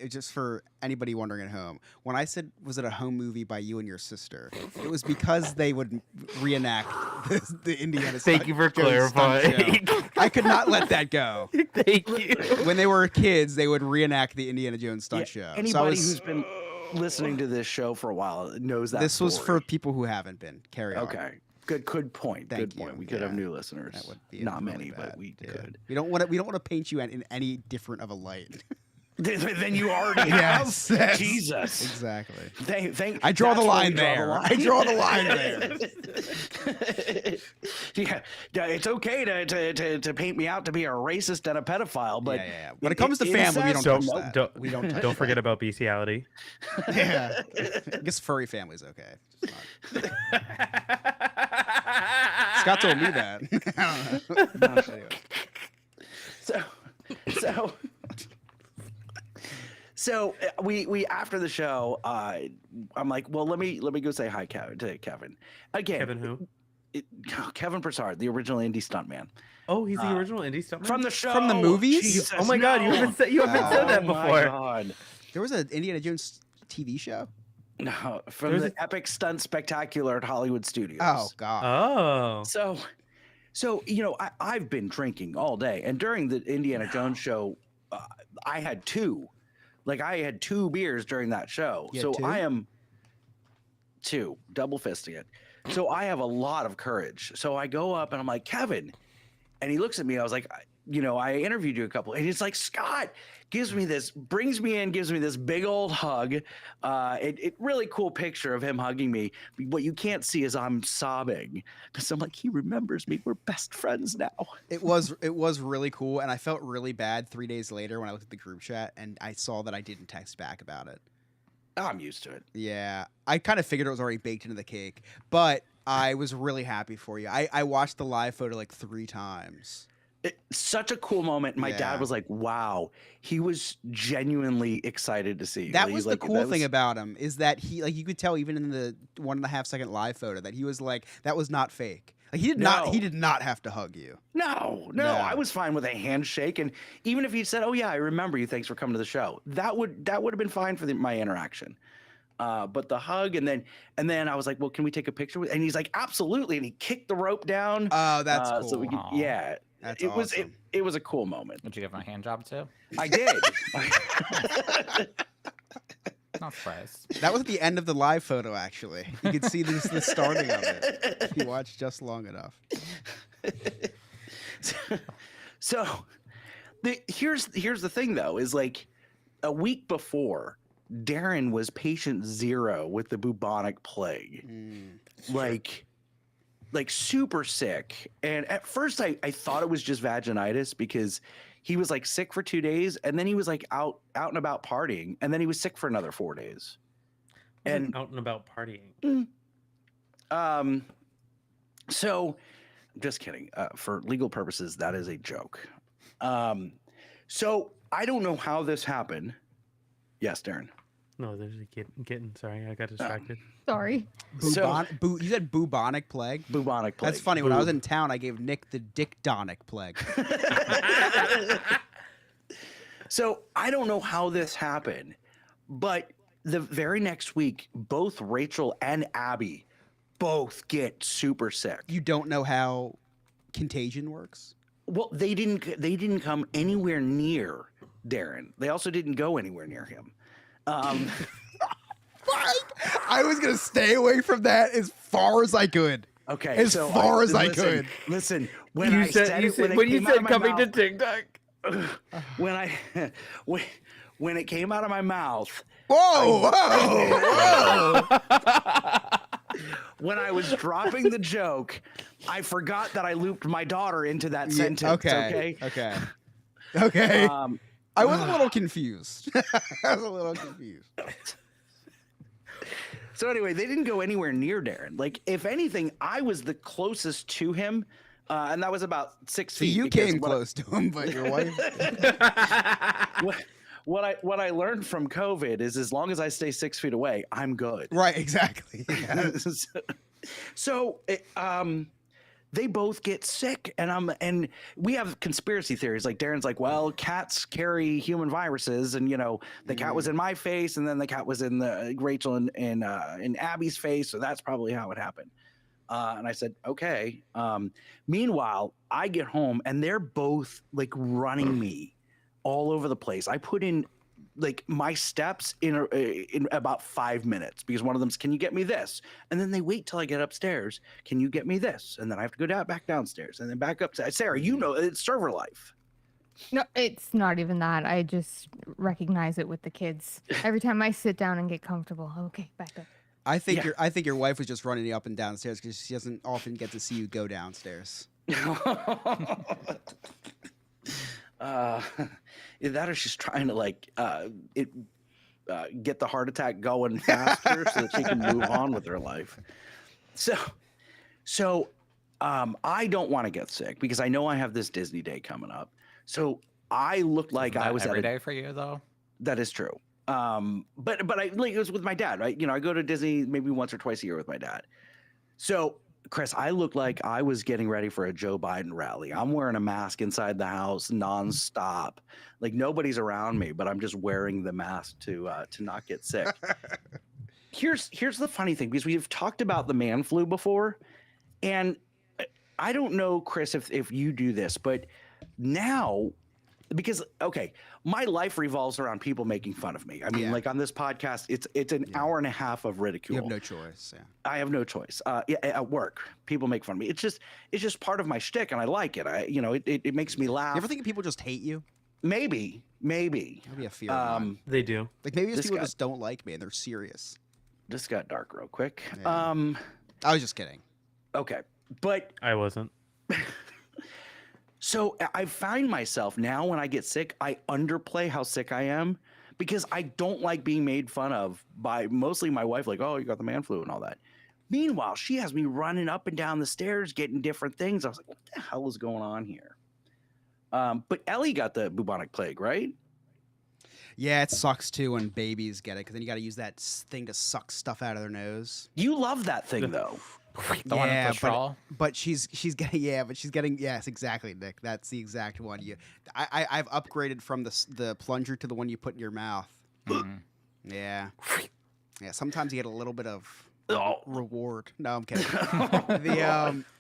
Just for anybody wondering at home, when I said was it a home movie by you and your sister, it was because they would reenact the Indiana. Thank you for Jones stunt clarifying. show. I could not let that go. Thank you. When they were kids, they would reenact the Indiana Jones stunt show. Anybody So I was, who's been listening to this show for a while knows that. this was story. for people who haven't been. Carry on. Okay. Good point. Thank Good point. you. We could have Yeah. new listeners. That would be Not really many, bad. but we Yeah. could. We don't want to paint you in any different of a light. Then you already Yes, have. yes. Jesus. Exactly. Thank. I draw the that's where we line draw the there. line. I draw the line there. Yeah, it's okay to paint me out to be a racist and a pedophile, but yeah. When it comes to family, we don't incest, touch no. that. We don't touch Don't forget about bestiality. that. Yeah. I guess furry family's okay. Just not- Scott told me that. I don't know. Anyway. So we after the show, I'm like, well, let me go say hi, to Kevin. Again, Kevin who? Kevin Broussard, the original indie stuntman Oh, he's the original indie stuntman? from the show, From the movies? Jesus, Oh my god, you no. haven't said that Oh before. my god. There was an Indiana Jones TV show. No, from There's the Epic Stunt Spectacular at Hollywood Studios. Oh God. Oh. So I've been drinking all day, and during the Indiana Jones show, I had two. Like I had 2 beers during that show. You had So 2? I am 2, double fisting it. So I have a lot of courage. So I go up and I'm like, Kevin, and he looks at me. I was like, I interviewed you a couple, and he's like, Scott, brings me in, gives me this big old hug. It really cool picture of him hugging me. What you can't see is I'm sobbing because I'm like, he remembers me. We're best friends now. It was really cool, and I felt really bad 3 days later when I looked at the group chat and I saw that I didn't text back about it. I'm used to it. Yeah, I kind of figured it was already baked into the cake, but I was really happy for you. I watched the live photo like 3 times. Such a cool moment. My Yeah. dad was like, wow, he was genuinely excited to see you. That He's was the like, cool thing about him, is that he, like, you could tell even in the 1.5 second live photo that he was like, that was not fake. Like he did not have to hug you. No, No. I was fine with a handshake, and even if he said, "Oh yeah, I remember you. Thanks for coming to the show," that would have been fine for my interaction. But the hug, and then I was like, "Well, can we take a picture with?" And he's like, "Absolutely!" And he kicked the rope down. Oh, that's cool. So we could, yeah, That's it was awesome. it was a cool moment. Did you give him a hand job too? I did. Not surprised. That was at the end of the live photo, actually. You could see the starting of it. If you watched just long enough. So here's the thing though, is like a week before, Darren was patient 0 with the bubonic plague. Like super sick. And at first I thought it was just vaginitis because he was like sick for 2 days, and then he was like out and about partying, and then he was sick for another 4 days. And out and about partying. So I'm just kidding. For legal purposes, that is a joke. So I don't know how this happened. Yes, Darren. No, there's a kitten. Sorry, I got distracted. Sorry. You said bubonic plague? Bubonic plague. That's funny. When I was in town, I gave Nick the Dick-donic plague. So I don't know how this happened, but the very next week, both Rachel and Abby both get super sick. You don't know how contagion works? Well, they didn't come anywhere near Darren. They also didn't go anywhere near him. I was going to stay away from that as far as I could. Okay, As far as I could. Listen, when You I said when you said coming to TikTok. when it came out of my mouth, Whoa! when I was dropping the joke, I forgot that I looped my daughter into that sentence. Okay. I was a little confused. So anyway, they didn't go anywhere near Darren. Like, if anything, I was the closest to him, and that was about 6 So feet. you because came close to him, but your wife... What I learned from COVID is, as long as I stay 6 feet away, I'm good. Right, exactly. Yeah. So they both get sick, and we have conspiracy theories. Like Darren's like, well, cats carry human viruses, and the cat was in my face, and then the cat was in the Rachel and in Abby's face, so that's probably how it happened. And I said, okay. Meanwhile, I get home, and they're both like running me all over the place. I put in like my steps in about 5 minutes, because one of them's, can you get me this? And then they wait till I get upstairs. Can you get me this? And then I have to go back downstairs and then back up to Sarah. It's server life. No, it's not even that. I just recognize it with the kids. Every time I sit down and get comfortable, okay, back up. I think your wife was just running you up and downstairs because she doesn't often get to see you go downstairs. That or she's trying to get the heart attack going faster so that she can move on with her life. So I don't want to get sick because I know I have this Disney day coming up. So I looked like I was every day for you though. That is true. But I like it was with my dad, right? I go to Disney maybe once or twice a year with my dad. So Chris, I looked like I was getting ready for a Joe Biden rally. I'm wearing a mask inside the house nonstop. Like nobody's around me, but I'm just wearing the mask to not get sick. Here's the funny thing, because we've talked about the man flu before, and I don't know, Chris, if you do this, but now, because my life revolves around people making fun of me. I mean, like on this podcast, it's an hour and a half of ridicule. You have no choice. Yeah. I have no choice. At work, people make fun of me. It's just part of my shtick, and I like it. It makes me laugh. You ever think people just hate you? Maybe. Maybe a fear of mine. They do. Like maybe people just don't like me and they're serious. This got dark real quick. Yeah. I was just kidding. Okay, but I wasn't. So I find myself now when I get sick, I underplay how sick I am because I don't like being made fun of by mostly my wife, like, oh, you got the man flu and all that. Meanwhile, she has me running up and down the stairs getting different things. I was like, what the hell is going on here? But Ellie got the bubonic plague, right? Yeah, it sucks too when babies get it, because then you got to use that thing to suck stuff out of their nose. You love that thing, though. The one with the straw. But she's getting yes, exactly, Nick. That's the exact one. I've upgraded from the plunger to the one you put in your mouth. Yeah. Sometimes you get a little bit of reward. No, I'm kidding.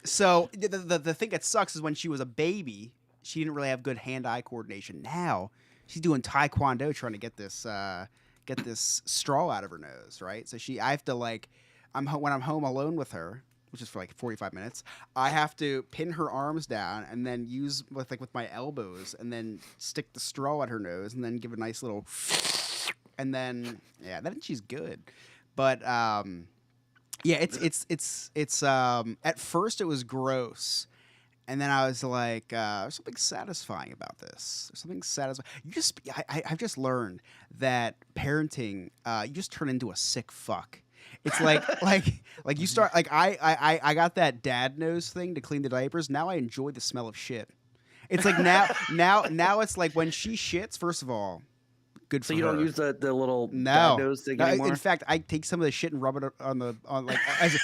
So the thing that sucks is when she was a baby, she didn't really have good hand-eye coordination. Now she's doing taekwondo trying to get this straw out of her nose, right? So I have to when I'm home alone with her, which is for like 45 minutes, I have to pin her arms down and then use with my elbows and then stick the straw at her nose and then give a nice little, and then then she's good. But it's at first it was gross. And then I was like, there's something satisfying about this. There's something satisfying. I've just learned that parenting, you just turn into a sick fuck. It's like you start I got that dad nose thing to clean the diapers. Now I enjoy the smell of shit. It's like now it's like when she shits. First of all, good for her. So you don't use the little dad nose thing anymore? In fact, I take some of the shit and rub it on as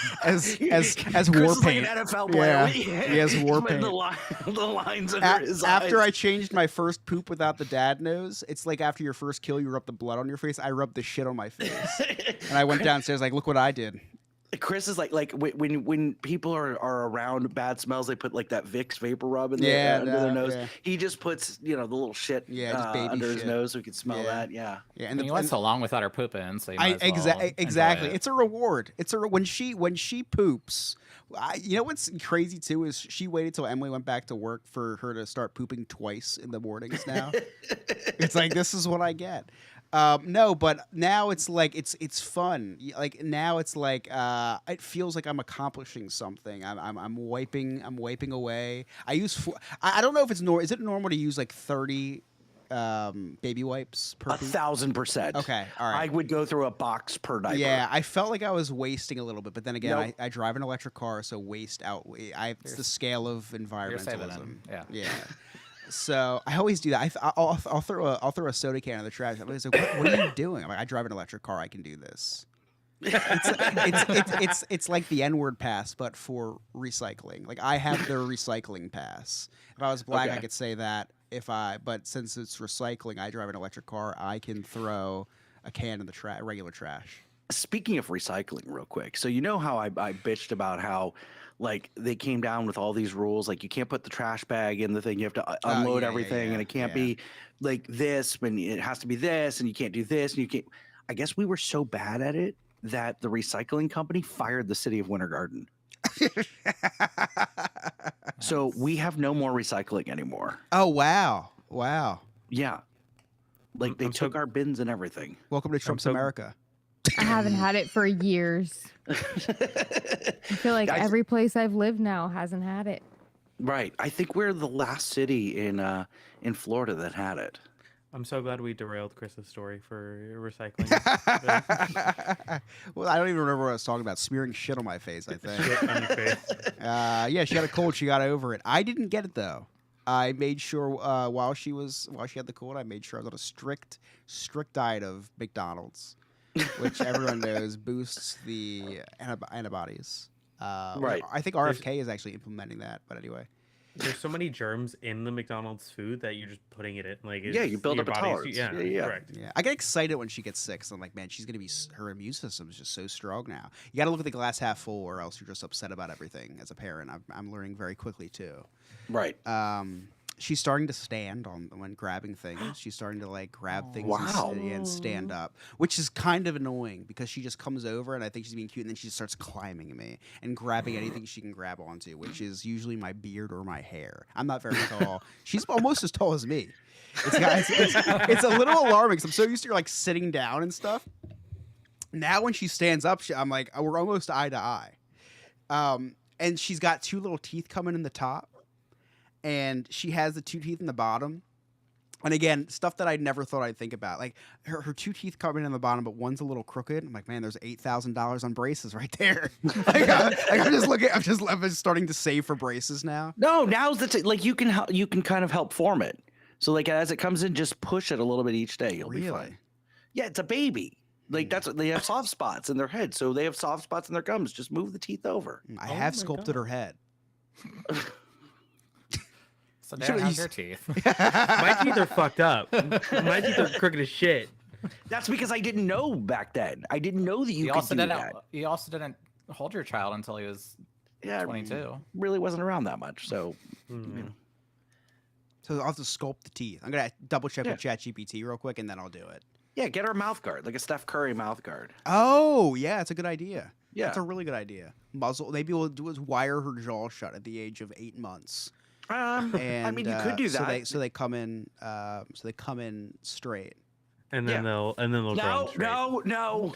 Chris war is paint. like an NFL player. He has war paint. The lines under his eyes. After I changed my first poop without the dad nose, it's like after your first kill, you rub the blood on your face. I rubbed the shit on my face, and I went downstairs like, look what I did. Chris is like when people are around bad smells, they put like that Vicks vapor rub in under their nose. Yeah. He just puts the little shit just baby under shit. his nose so he can smell that. Yeah. And he went so long without her pooping, so you might as well exactly. enjoy it. It's a reward. When she poops. You know what's crazy too is she waited till Emily went back to work for her to start pooping twice in the mornings now. It's like, this is what I get. No, but now it's like it's fun. Like now it's like it feels like I'm accomplishing something. I'm wiping away. I don't know if it's normal. Is it normal to use like 30 baby wipes per 1,000%? Okay, all right. I would go through a box per diaper. Yeah, I felt like I was wasting a little bit, but then again, I drive an electric car, so waste out. It's the scale of environmentalism. Yeah. So I always do that. I'll throw a soda can in the trash. I'm like, what are you doing? I'm like, I drive an electric car. I can do this. It's like the N-word pass, but for recycling. Like I have the recycling pass. If I was black, I could say that. But since it's recycling, I drive an electric car. I can throw a can in the regular trash. Speaking of recycling, real quick. So you know how I bitched about how like they came down with all these rules, like you can't put the trash bag in the thing, you have to unload everything, and it can't be like this, but it has to be this, and you can't do this, and you can't. I guess we were so bad at it that the recycling company fired the city of Winter Garden. So we have no more recycling anymore. Oh wow. Yeah, like they took our bins and everything. Welcome to Trump's America. I haven't had it for years. I feel like every place I've lived now hasn't had it. Right. I think we're the last city in Florida that had it. I'm so glad we derailed Chris's story for recycling. Well, I don't even remember what I was talking about. Smearing shit on my face, I think. Shit on your face. Yeah, she had a cold. She got over it. I didn't get it, though. I made sure while she had the cold, I made sure I was on a strict diet of McDonald's, which everyone knows boosts the antibodies. Right. I think RFK is actually implementing that, but anyway. There's so many germs in the McDonald's food that you're just putting it in. Like, Yeah, you build your up a body's- tolerance. Yeah. correct. Yeah, I get excited when she gets sick. So I'm like, man, she's gonna be her immune system is just so strong now. You got to look at the glass half full, or else you're just upset about everything. As a parent, I'm learning very quickly too. Right. She's starting to stand when grabbing things. She's starting to like grab things Wow. and stand up, which is kind of annoying because she just comes over and I think she's being cute, and then she just starts climbing at me and grabbing anything she can grab onto, which is usually my beard or my hair. I'm not very tall. She's almost as tall as me. It's a little alarming because I'm so used to her like sitting down and stuff. Now when she stands up, I'm like, we're almost eye to eye. And she's got two little teeth coming in the top. And she has the two teeth in the bottom. And again, stuff that I never thought I'd think about. Like her two teeth coming in the bottom, but one's a little crooked. I'm like, man, there's $8,000 on braces right there. I'm just starting to save for braces now. No, now's the like you can kind of help form it. So like as it comes in, just push it a little bit each day. You'll be fine. Yeah, it's a baby. Like that's what they have soft spots in their head. So they have soft spots in their gums. Just move the teeth over. I have sculpted her head. So Darren, how's your teeth? My teeth are fucked up. My teeth are crooked as shit. That's because I didn't know back then. I didn't know that you could also do didn't. that. You also didn't hold your child until he was 22. Really wasn't around that much. So, you know. So I'll have to sculpt the teeth. I'm gonna double check with ChatGPT real quick, and then I'll do it. Yeah, get her a mouth guard, like a Steph Curry mouth guard. Oh, yeah, it's a good idea. Yeah, that's a really good idea. Muzzle. Maybe we'll do is wire her jaw shut at the age of 8 months. And, I mean, you could do that. So they come in. So they come in straight. And then they'll grow straight. No.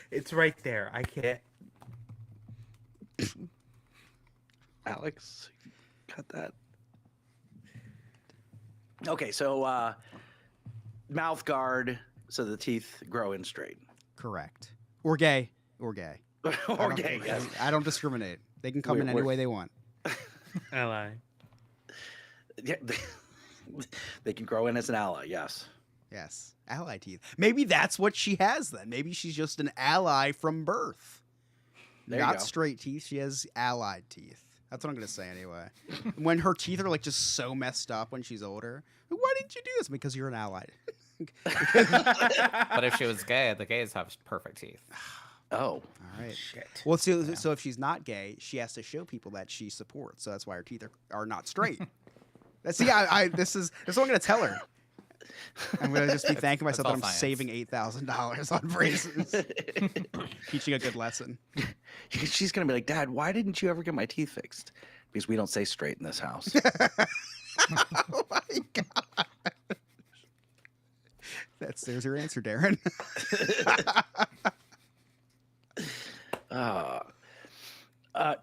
It's right there. I can't. Alex, cut that. Okay, so mouth guard so the teeth grow in straight. Correct. Or gay. Or gay. Or gay, yes. I don't discriminate. They can come in any way they want. Ally. Yeah, they can grow in as an ally, yes. Yes. Ally teeth. Maybe that's what she has then. Maybe she's just an ally from birth. There you Not go. straight teeth. She has allied teeth. That's what I'm going to say anyway. When her teeth are like just so messed up when she's older. Why didn't you do this? Because you're an ally. But if she was gay, the gays have perfect teeth. Oh. All right. Shit. Well, so if she's not gay, she has to show people that she supports. So that's why her teeth are not straight. This is what I'm going to tell her. I'm going to just be thanking myself that I'm saving $8,000 on braces. Teaching a good lesson. She's going to be like, Dad, why didn't you ever get my teeth fixed? Because we don't say straight in this house. Oh my God. There's your answer, Darren.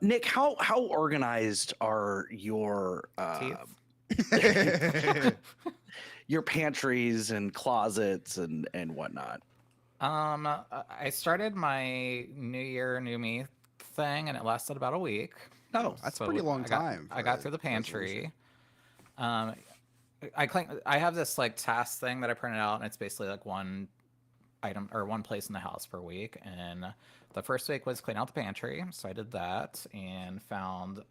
Nick, how organized are your your pantries and closets and whatnot? I started my New Year, New Me thing, and it lasted about a week. Oh, that's a pretty long time. I got through the pantry. I have this like task thing that I printed out, and it's basically like one item or one place in the house per week. And the first week was clean out the pantry, so I did that and found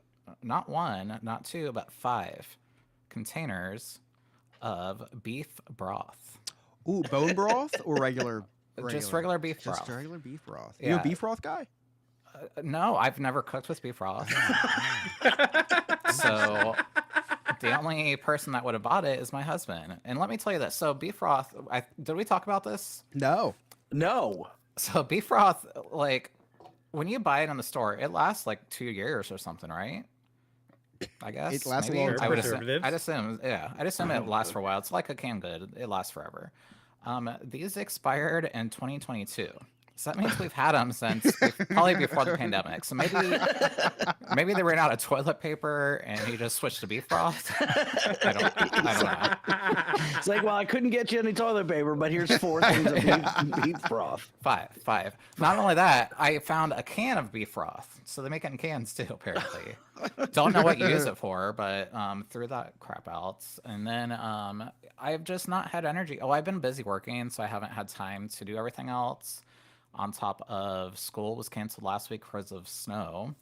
not one, not two, but 5 containers of beef broth. Ooh, bone broth or regular? Just regular beef broth. Just regular beef broth. Yeah. You a beef broth guy? No, I've never cooked with beef broth. So the only person that would have bought it is my husband. And let me tell you this. So beef broth, did we talk about this? No. So beef broth, like when you buy it in the store, it lasts like 2 years or something, right? I guess it lasts maybe. a long time. I'd assume it lasts for a while. It's like a canned good. It lasts forever. These expired in 2022. So that means we've had them since probably before the pandemic. So maybe they ran out of toilet paper and he just switched to beef broth. I don't know. It's like, well, I couldn't get you any toilet paper, but here's 4 things of beef broth. Five. Not only that, I found a can of beef broth. So they make it in cans too, apparently. Don't know what you use it for, but threw that crap out. And then I've just not had energy. Oh, I've been busy working, so I haven't had time to do everything else. On top of school was canceled last week because of snow.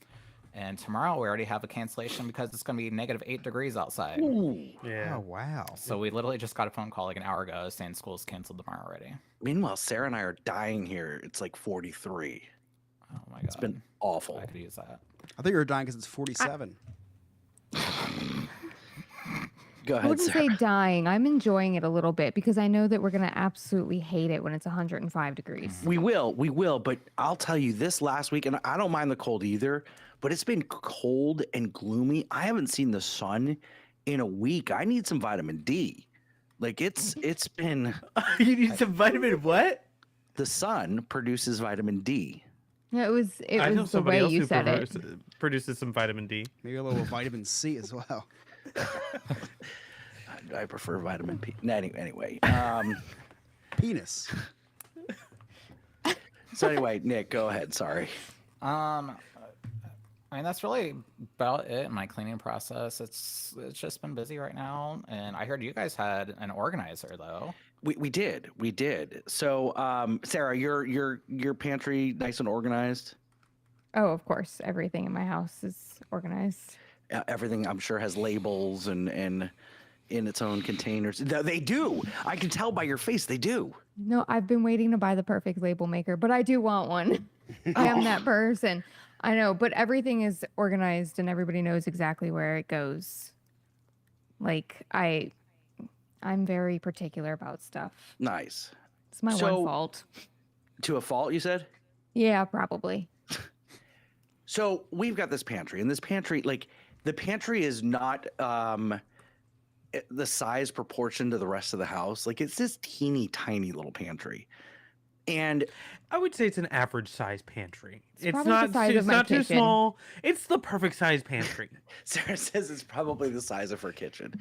And tomorrow we already have a cancellation because it's going to be -8 degrees outside. Ooh. Yeah. Oh wow. So we literally just got a phone call like an hour ago saying school's canceled tomorrow already. Meanwhile, Sarah and I are dying here. It's like 43. Oh my god. It's been awful. I could use that. I think you were dying because it's 47. Go I ahead, wouldn't Sarah. say dying. I'm enjoying it a little bit because I know that we're gonna absolutely hate it when it's 105 degrees. We will, but I'll tell you this last week, and I don't mind the cold either, but it's been cold and gloomy. I haven't seen the sun in a week. I need some vitamin D. Like it's been You need some vitamin what? the sun produces vitamin D. Yeah, it was I know the somebody way else you who said it. produces some vitamin D. Maybe a little vitamin C as well. I prefer vitamin P. Anyway, Penis. so anyway, Nick, go ahead. Sorry. I mean that's really about it in my cleaning process. It's just been busy right now, and I heard you guys had an organizer though. We did. So, Sarah, your pantry nice and organized. Oh, of course, everything in my house is organized. Everything I'm sure has labels and in its own containers. They do. I can tell by your face. They do. No, I've been waiting to buy the perfect label maker, but I do want one. I am that person. I know, but everything is organized and everybody knows exactly where it goes. Like I'm very particular about stuff. Nice. It's my So- one fault. To a fault, you said? Yeah, probably. So we've got this pantry, and this pantry, like the pantry is not the size proportion to the rest of the house. Like it's this teeny tiny little pantry. And I would say it's an average size pantry. It's probably the not size too, of it's my not too kitchen. small. It's the perfect size pantry. Sarah says it's probably the size of her kitchen.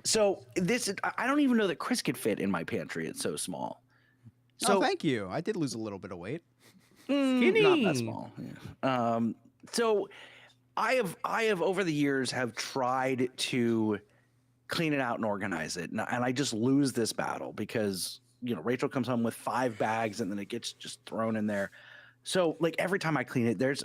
So I don't even know that Chris could fit in my pantry. It's so small. So thank you. I did lose a little bit of weight. Not Skinny. that small. Yeah. So I have over the years have tried to clean it out and organize it, and I just lose this battle because Rachel comes home with 5 bags and then it gets just thrown in there. So like every time I clean it, there's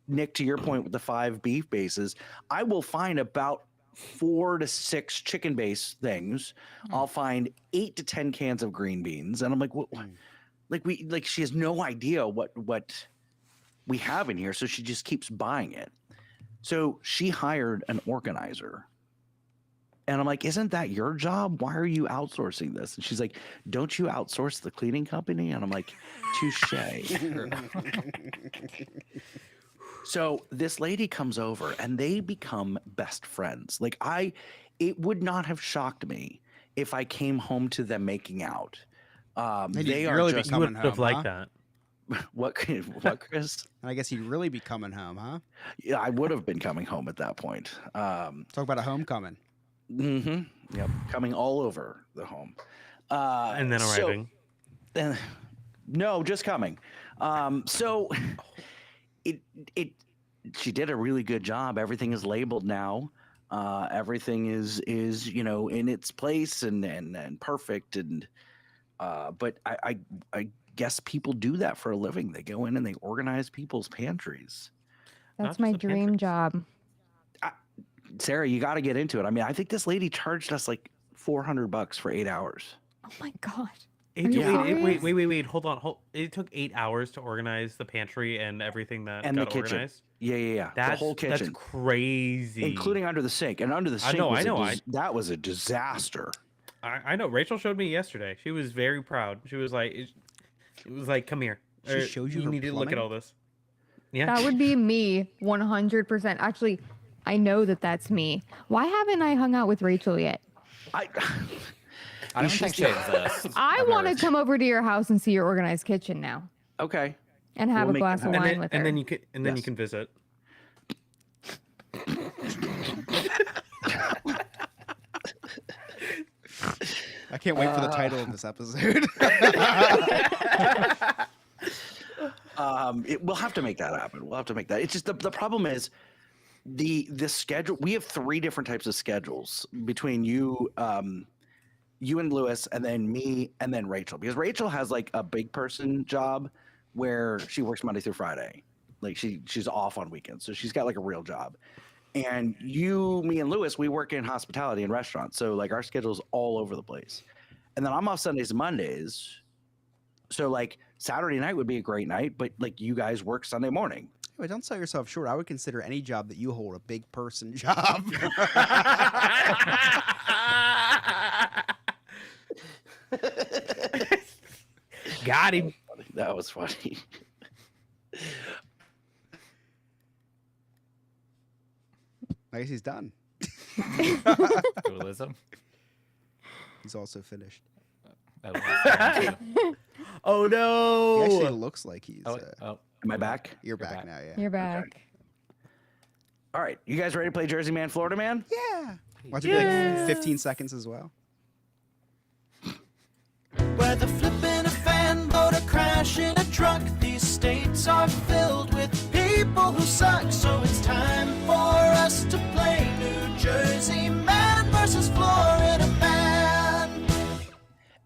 Nick, to your point with the 5 beef bases, I will find about 4 to 6 chicken base things. I'll find 8 to 10 cans of green beans, and I'm like, what? Like she has no idea what we have in here, so she just keeps buying it. So she hired an organizer. And I'm like, isn't that your job? Why are you outsourcing this? And she's like, don't you outsource the cleaning company? And I'm like, touche. So this lady comes over and they become best friends. Like it would not have shocked me if I came home to them making out. They are really just be You coming would have home, liked huh? that. what, Chris? And I guess you'd really be coming home, huh? Yeah, I would have been coming home at that point. Talk about a homecoming. Yep, coming all over the home. And then arriving. No, just coming. So she did a really good job. Everything is labeled now. Everything is in its place and perfect. And but I guess people do that for a living. They go in and they organize people's pantries. That's Not my just the dream pantries. job. Sarah, you got to get into it. I mean, I think this lady charged us like $400 for 8 hours. Oh my god. It Are you took, serious? wait. Hold on. It took 8 hours to organize the pantry and everything that And the got kitchen. organized. Yeah. The whole That's kitchen, crazy. including under the sink. And under the I sink, know, that was a disaster. I know. Rachel showed me yesterday. She was very proud. She was like, it was like, come here. She showed you her need to look at plumbing? all this. Yeah. That would be me 100%. Actually, I know that that's me. Why haven't I hung out with Rachel yet? I don't think she exists. I I've want to never- come over to your house and see your organized kitchen now Okay. and have We'll a make glass that of happen. wine with her. and then you Yes. can visit. I can't wait for the title of this episode. We'll have to make that happen. We'll have to make that. It's just the problem is the schedule. We have 3 different types of schedules between you, you and Lewis, and then me, and then Rachel. Because Rachel has like a big person job where she works Monday through Friday. Like she's off on weekends, so she's got like a real job. And you, me, and Lewis, we work in hospitality and restaurants. So like our schedule's all over the place. And then I'm off Sundays and Mondays. So like Saturday night would be a great night, but like you guys work Sunday morning. Wait, don't sell yourself short. I would consider any job that you hold a big person job. Got him. That was funny. I guess he's done. Dualism. He's also finished. Oh He no! actually looks like he's. Am I back? You're back back. now, yeah. You're back. All right. You guys ready to play Jersey Man, Florida Man? Yeah. Watch it be like 15 seconds as well. Whether flipping a fan boat or crashing a truck, these states are filled with people who suck. So it's time for us to play New Jersey Man versus Florida Man.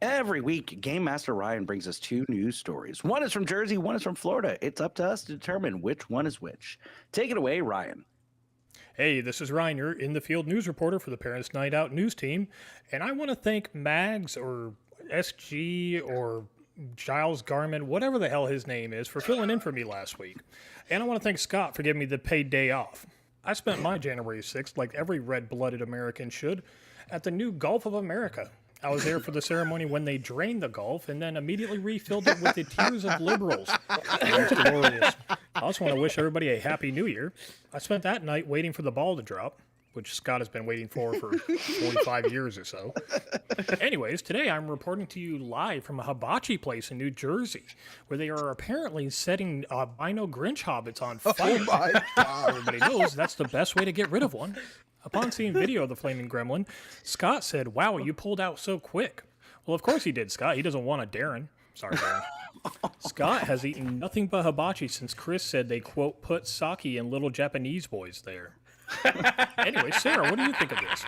Every week, Game Master Ryan brings us 2 news stories. One is from Jersey, one is from Florida. It's up to us to determine which one is which. Take it away, Ryan. Hey, this is Reiner, in the field news reporter for the Parents Night Out news team, and I want to thank Mags or SG or Giles Garman, whatever the hell his name is, for filling in for me last week. And I want to thank Scott for giving me the paid day off. I spent my January 6th, like every red-blooded American should, at the new Gulf of America. I was there for the ceremony when they drained the Gulf and then immediately refilled it with the tears of liberals. It was glorious. I also want to wish everybody a happy new year. I spent that night waiting for the ball to drop, which Scott has been waiting for 45 years or so. Anyways, today I'm reporting to you live from a hibachi place in New Jersey, where they are apparently setting albino Grinch hobbits on fire. Oh my God. Everybody knows that's the best way to get rid of one. Upon seeing video of the flaming gremlin, Scott said, "Wow, you pulled out so quick." Well, of course he did, Scott. He doesn't want a Darren. Sorry, Darren. Scott has eaten nothing but hibachi since Chris said they, quote, put sake in little Japanese boys there. Anyway, Sarah, what do you think of this?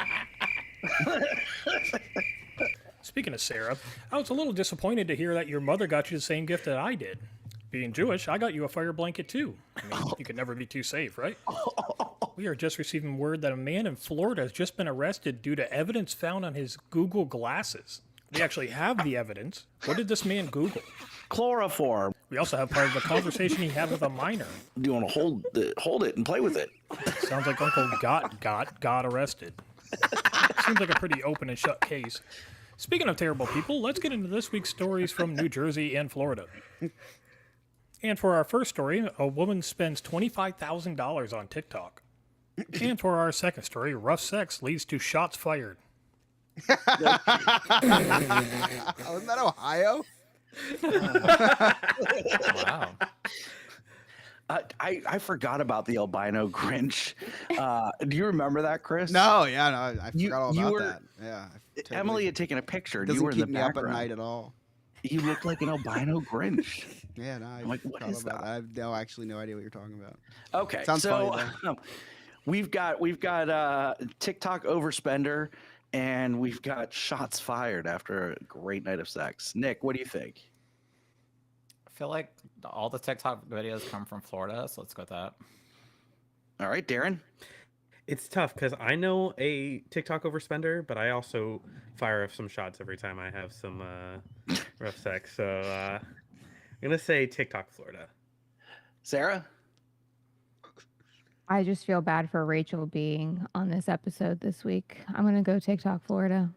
Speaking of Sarah, I was a little disappointed to hear that your mother got you the same gift that I did. Being Jewish, I got you a fire blanket too. I mean, you could never be too safe, right? We are just receiving word that a man in Florida has just been arrested due to evidence found on his Google glasses. We actually have the evidence. What did this man Google? Chloroform. We also have part of the conversation he had with a minor. Do you want to hold it and play with it? Sounds like Uncle got arrested. Seems like a pretty open and shut case. Speaking of terrible people, let's get into this week's stories from New Jersey and Florida. And for our first story, a woman spends $25,000 on TikTok. And for our second story, rough sex leads to shots fired. Wasn't that Ohio? Wow. I forgot about the albino Grinch. Do you remember that, Chris? No, yeah, no, I You- forgot all you about were- that. Yeah. Totally. Emily had taken a picture. And Doesn't you were in keep the me up background. at night at all. You look like an albino Grinch. Yeah, no, I I'm like, what forgot is about that? I have actually no idea what you're talking about. Okay, Sounds so funny, we've got TikTok overspender, and we've got shots fired after a great night of sex. Nick, what do you think? I feel like all the TikTok videos come from Florida, so let's go with that. All right, Darren. It's tough because I know a TikTok overspender, but I also fire off some shots every time I have some rough sex. So I'm gonna say TikTok, Florida. Sarah? I just feel bad for Rachel being on this episode this week. I'm gonna go TikTok, Florida.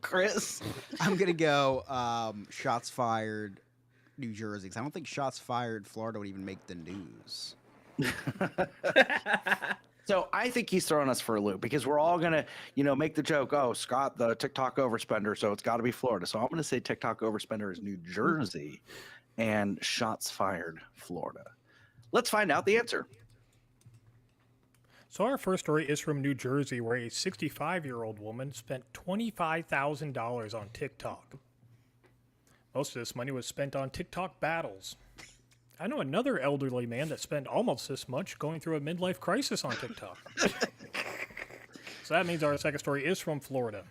Chris? I'm gonna go shots fired, New Jersey. 'Cause I don't think shots fired, Florida would even make the news. So I think he's throwing us for a loop because we're all gonna, make the joke. Oh, Scott, the TikTok overspender, so it's got to be Florida. So I'm gonna say TikTok overspender is New Jersey, and shots fired, Florida. Let's find out the answer. So our first story is from New Jersey, where a 65-year-old woman spent $25,000 on TikTok. Most of this money was spent on TikTok battles. I know another elderly man that spent almost this much going through a midlife crisis on TikTok. So that means our second story is from Florida,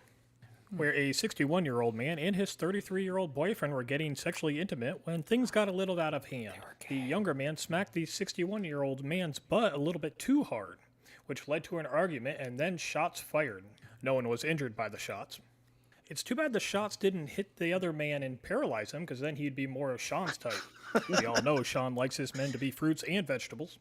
where a 61-year-old man and his 33-year-old boyfriend were getting sexually intimate when things got a little out of hand. The younger man smacked the 61-year-old man's butt a little bit too hard, which led to an argument and then shots fired. No one was injured by the shots. It's too bad the shots didn't hit the other man and paralyze him, because then he'd be more of Sean's type. We all know Sean likes his men to be fruits and vegetables.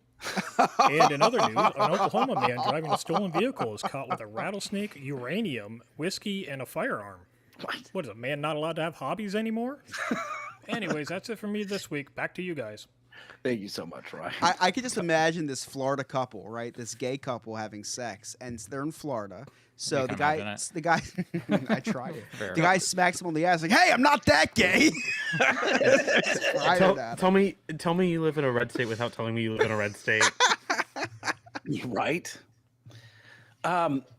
And in other news, an Oklahoma man driving a stolen vehicle was caught with a rattlesnake, uranium, whiskey, and a firearm. What is a man not allowed to have hobbies anymore? Anyways, that's it for me this week. Back to you guys. Thank you so much, Ryan. I could just imagine this Florida couple, right? This gay couple having sex, and they're in Florida. So the guy, I tried it. The guy smacks him on the ass like, "Hey, I'm not that gay." Tell me you live in a red state without telling me you live in a red state. Right.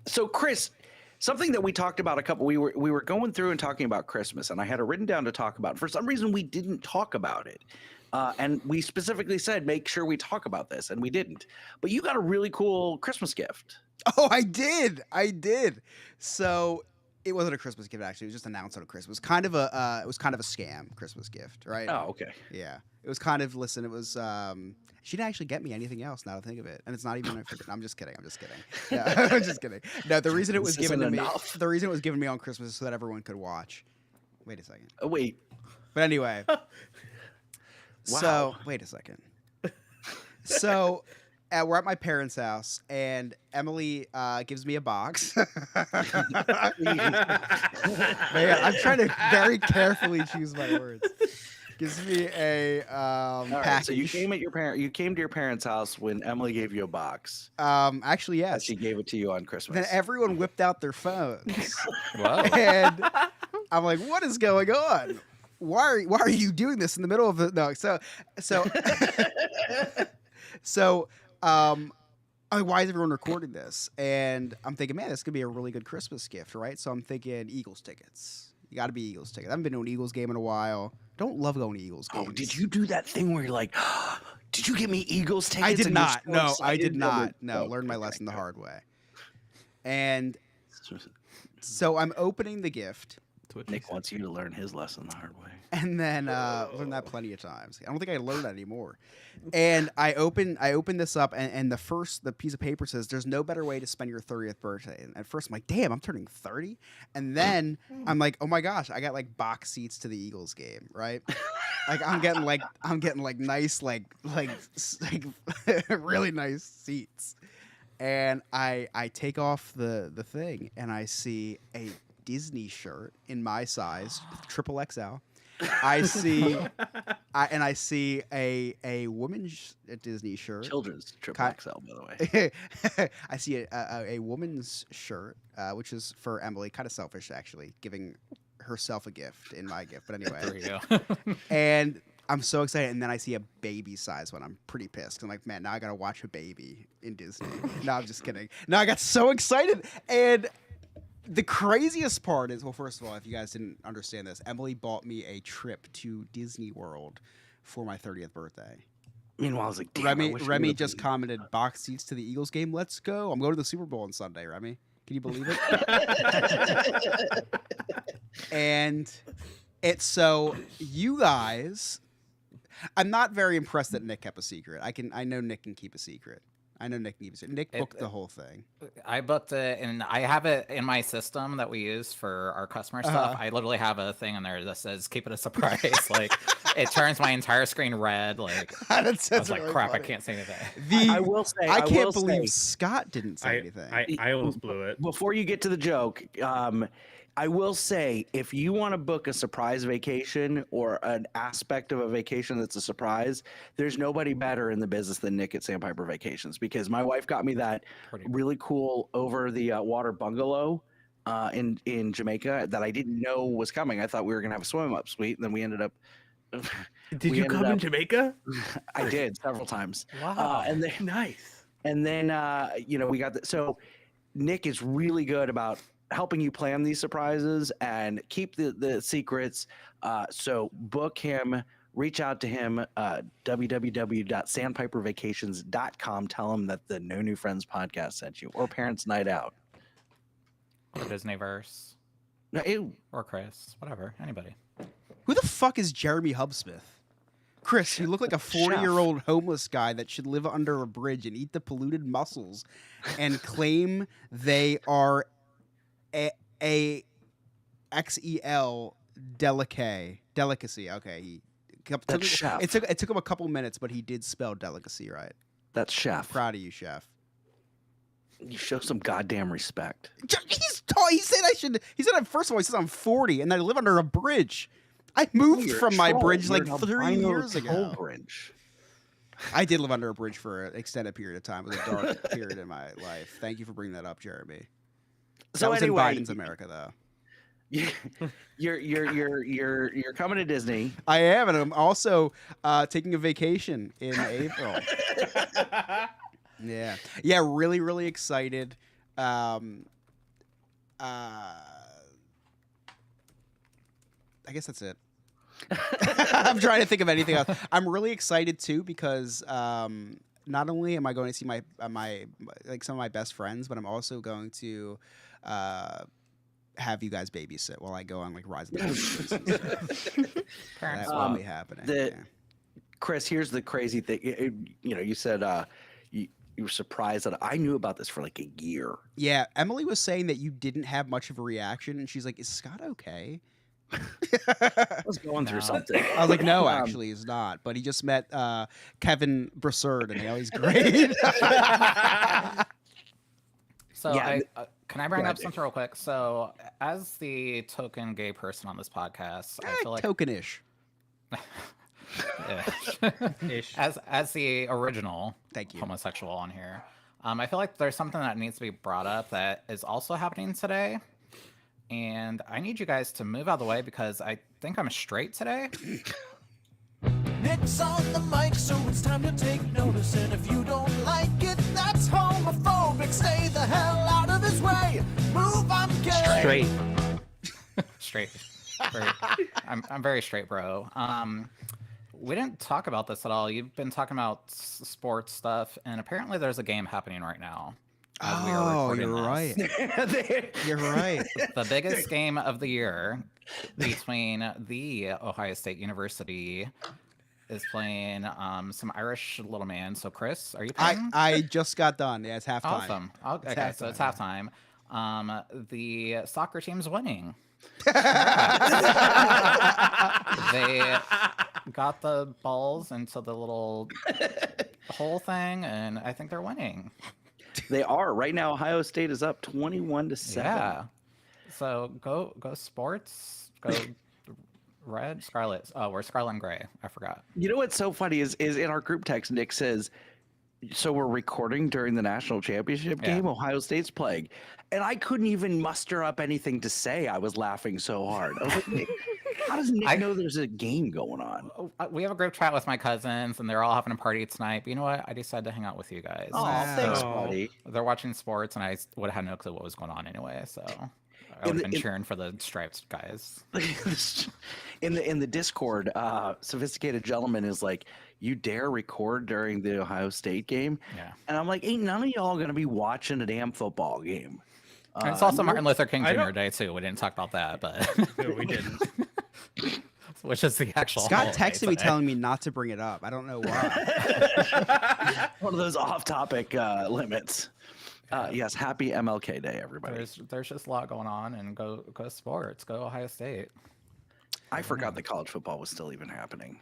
So Chris, something that we talked about we were going through and talking about Christmas, and I had it written down to talk about. For some reason, we didn't talk about it. And we specifically said, make sure we talk about this, and we didn't. But you got a really cool Christmas gift. Oh, I did. So it wasn't a Christmas gift, actually. It was just announced on a Christmas. It was kind of a scam Christmas gift, right? Oh, okay. Yeah. It was kind of, listen, it was, she didn't actually get me anything else, now to think of it. And it's not even, I'm just kidding. Yeah, I'm just kidding. No, the reason it was given to me, the reason it was given to me on Christmas is so that everyone could watch. Wait a second. Oh, wait. But anyway. Wow. So, wait a second. So, we're at my parents' house, and Emily gives me a box. Man, I'm trying to very carefully choose my words. Gives me a package. Right, so you came to your parents' house when Emily gave you a box. Actually, yes. She gave it to you on Christmas. Then everyone whipped out their phones. Wow. And I'm like, what is going on? Why are you doing this in the middle of the why is everyone recording this? And I'm thinking, man, this could be a really good Christmas gift, right? So I'm thinking Eagles tickets. You got to be Eagles tickets. I haven't been to an Eagles game in a while. Don't love going to Eagles games. Oh, did you do that thing where you're like, did you get me Eagles tickets? I did not. So No, I did not. Oh, No, learned my lesson the hard way. And so I'm opening the gift. Nick wants you to learn his lesson the hard way. And then learned that plenty of times. I don't think I learned that anymore. And I open this up, and the piece of paper says, "There's no better way to spend your 30th birthday." And at first I'm like, "Damn, I'm turning 30." And then I'm like, "Oh my gosh, I got like box seats to the Eagles game, right?" Like I'm getting nice like really nice seats. And I take off the thing, and I see a Disney shirt in my size, XXL. I see a woman's Disney shirt. Children's XXL, by the way. I see a woman's shirt, which is for Emily. Kind of selfish, actually, giving herself a gift in my gift. But anyway, there you go. And I'm so excited. And then I see a baby size one. I'm pretty pissed. I'm like, man, now I gotta watch a baby in Disney. No, I'm just kidding. No, I got so excited. And the craziest part is, well, first of all, if you guys didn't understand this, Emily bought me a trip to Disney World for my 30th birthday. Meanwhile, I was like, damn, Remy just commented, box seats to the Eagles game. Let's go. I'm going to the Super Bowl on Sunday, Remy. Can you believe it? And it's so you guys, I'm not very impressed that Nick kept a secret. I know Nick can keep a secret. Nick booked the whole thing. I booked it, and I have it in my system that we use for our customer stuff. I literally have a thing in there that says "keep it a surprise." Like it turns my entire screen red. Like I was like, really "Crap, funny. I can't say anything." I will say, I can't believe Scott didn't say anything. I almost blew it. Before you get to the joke, I will say, if you want to book a surprise vacation or an aspect of a vacation that's a surprise, there's nobody better in the business than Nick at Sandpiper Vacations, because my wife got me that really cool over the water bungalow in Jamaica that I didn't know was coming. I thought we were going to have a swim up suite, and then we ended up... Did you come in Jamaica? I did several times. Wow. And then, nice. And then we got so Nick is really good about helping you plan these surprises and keep the secrets. So book him, reach out to him, www.sandpipervacations.com. Tell him that the No New Friends podcast sent you, or Parents Night Out. Or Disneyverse. Ew. Or Chris. Whatever. Anybody. Who the fuck is Jeremy Hubsmith? Chris, you look like a 40-year-old homeless guy that should live under a bridge and eat the polluted mussels and claim they are a XEL delicacy. Okay, chef. It took him a couple minutes, but he did spell delicacy right. That's chef. Proud of you, chef. You show some goddamn respect. He's tall. He said I should. He said first of all, he says I'm 40 and I live under a bridge. I moved from my bridge like 3 years ago. Bridge. I did live under a bridge for an extended period of time. It was a dark period in my life. Thank you for bringing that up, Jeremy. So that was anyway, in Biden's America, though. You're coming to Disney. I am, and I'm also taking a vacation in April. Yeah, really, really excited. I guess that's it. I'm trying to think of anything else. I'm really excited too because not only am I going to see my some of my best friends, but I'm also going to have you guys babysit while I go on like Rise of the Resistance. That will be happening. Chris, here's the crazy thing. You said you were surprised that I knew about this for like a year. Yeah, Emily was saying that you didn't have much of a reaction, and she's like, "Is Scott okay?" I was going through something. I was like, no, actually, he's not. But he just met Kevin Brassard, and now he's great. So, can I bring up something real quick? So, as the token gay person on this podcast, I feel like tokenish. Ish. As the original Thank you. homosexual on here, I feel like there's something that needs to be brought up that is also happening today. And I need you guys to move out of the way because I think I'm straight today. Nick's on the mic, so it's time to take notice. And if you don't like it, that's homophobic. Stay the hell out of his way. Move, I'm gay. Straight. I'm very straight, bro. We didn't talk about this at all. You've been talking about sports stuff, and apparently there's a game happening right now. You're right. You're right. The biggest game of the year between the Ohio State University is playing some Irish little man. So, Chris, are you playing? I just got done. Yeah, it's halftime. Awesome. Okay, so it's halftime. The soccer team's winning. They got the balls into the little hole thing, and I think they're winning. They are right now. Ohio State is up 21-7. Yeah. So go sports. Go red, scarlet. Oh, we're scarlet and gray. I forgot. You know what's so funny is in our group text, Nick says, "So we're recording during the national championship game. Ohio State's playing," and I couldn't even muster up anything to say. I was laughing so hard. I was like, Nick, how does Nick know there's a game going on? We have a group chat with my cousins, and they're all having a party tonight. But you know what? I decided to hang out with you guys. Oh, thanks, buddy. They're watching sports, and I would have had no clue what was going on anyway. So I would have been cheering for the striped guys. In the Discord, Sophisticated Gentleman is like, "You dare record during the Ohio State game?" Yeah. And I'm like, "Ain't none of y'all gonna be watching a damn football game." And it's also Martin Luther King Jr. Day too. We didn't talk about that, but No, we didn't. Which is the actual. Scott texted me telling me not to bring it up. I don't know why. One of those off-topic limits. Yes, happy MLK Day, everybody. There's just a lot going on, and go sports. Go Ohio State. I forgot that college football was still even happening.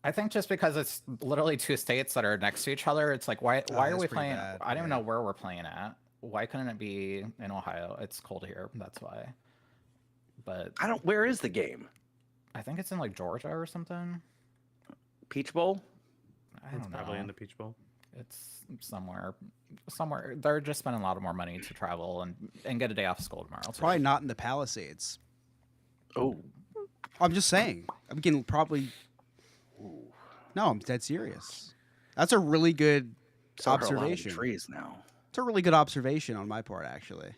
I think just because it's literally two states that are next to each other, it's like why are we playing? Bad. I don't even know where we're playing at. Why couldn't it be in Ohio? It's cold here, that's why. But Where is the game? I think it's in like Georgia or something. Peach Bowl? I don't know. Probably in the Peach Bowl. It's somewhere. They're just spending a lot of more money to travel and get a day off of school tomorrow. Probably not in the Palisades. Oh. I'm just saying. I'm getting probably. No, I'm dead serious. That's a really good So are a lot of observation. trees now. It's a really good observation on my part, actually.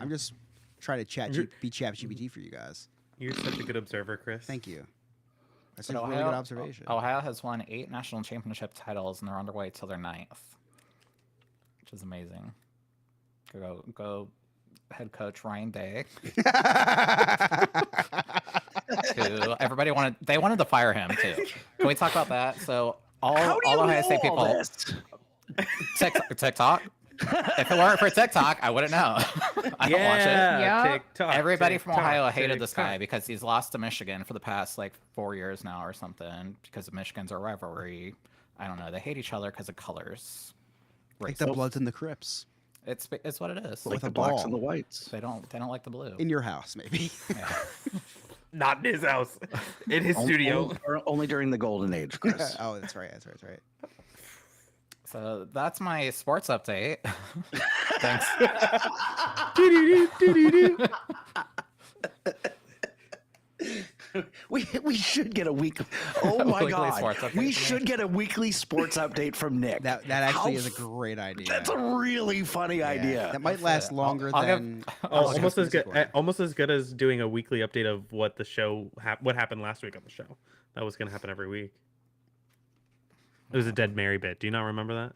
I'm just trying to be ChatGPT for you guys. You're such a good observer, Chris. Thank you. That's But a really good observation. Ohio has won 8 national championship titles, and they're on their way till their 9th, which is amazing. Go, head coach Ryan Day. Everybody wanted to fire him too. Can we talk about that? So all Ohio State people. TikTok. If it weren't for TikTok, I wouldn't know. I don't watch it. Yeah. TikTok. Everybody from TikTok, Ohio hated this TikTok. guy because he's lost to Michigan for the past like 4 years now or something because Michigan's a rivalry. I don't know. They hate each other because of colors. Like the Bloods and the Crips. It's what it is. Like With the a blacks ball. and the whites. They don't like the blue. In your house, maybe. Yeah. Not in his house. In his studio. Only during the golden age, Chris. Oh, that's right. That's right. So that's my sports update. Thanks. We should get a weekly. Oh my Weekly god, sports update we from should get a weekly sports update from Nick. That actually is a great idea. That's a really funny idea. That might last longer I'll than Almost as good. Almost as good as doing a weekly update of what the show, what happened last week on the show. That was going to happen every week. It was a Dead Mary bit. Do you not remember that?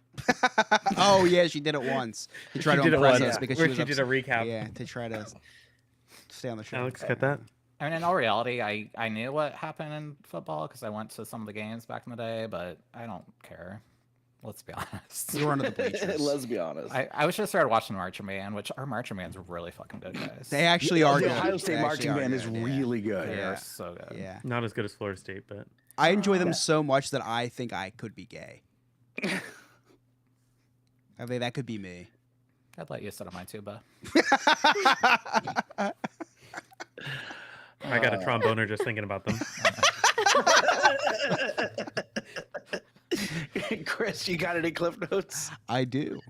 Oh yeah, she did it once. To try She to did it impress once, us because where she she was did a recap. Yeah, to try to stay on the show. Alex, cut that. I mean, in all reality, I knew what happened in football because I went to some of the games back in the day, but I don't care. Let's be honest. You were under the bleachers. Let's be honest. I was just started watching Marching Band, which our Marching Band's really fucking good, guys. They actually are The good. Ohio They State actually marching are band is good, yeah. really good. They Yeah. are so good. Yeah. Not as good as Florida State, but I enjoy them so much that I think I could be gay. I mean, that could be me. I'd let you sit on my tuba. I got a tromboner just thinking about them. Chris, you got any cliff notes? I do.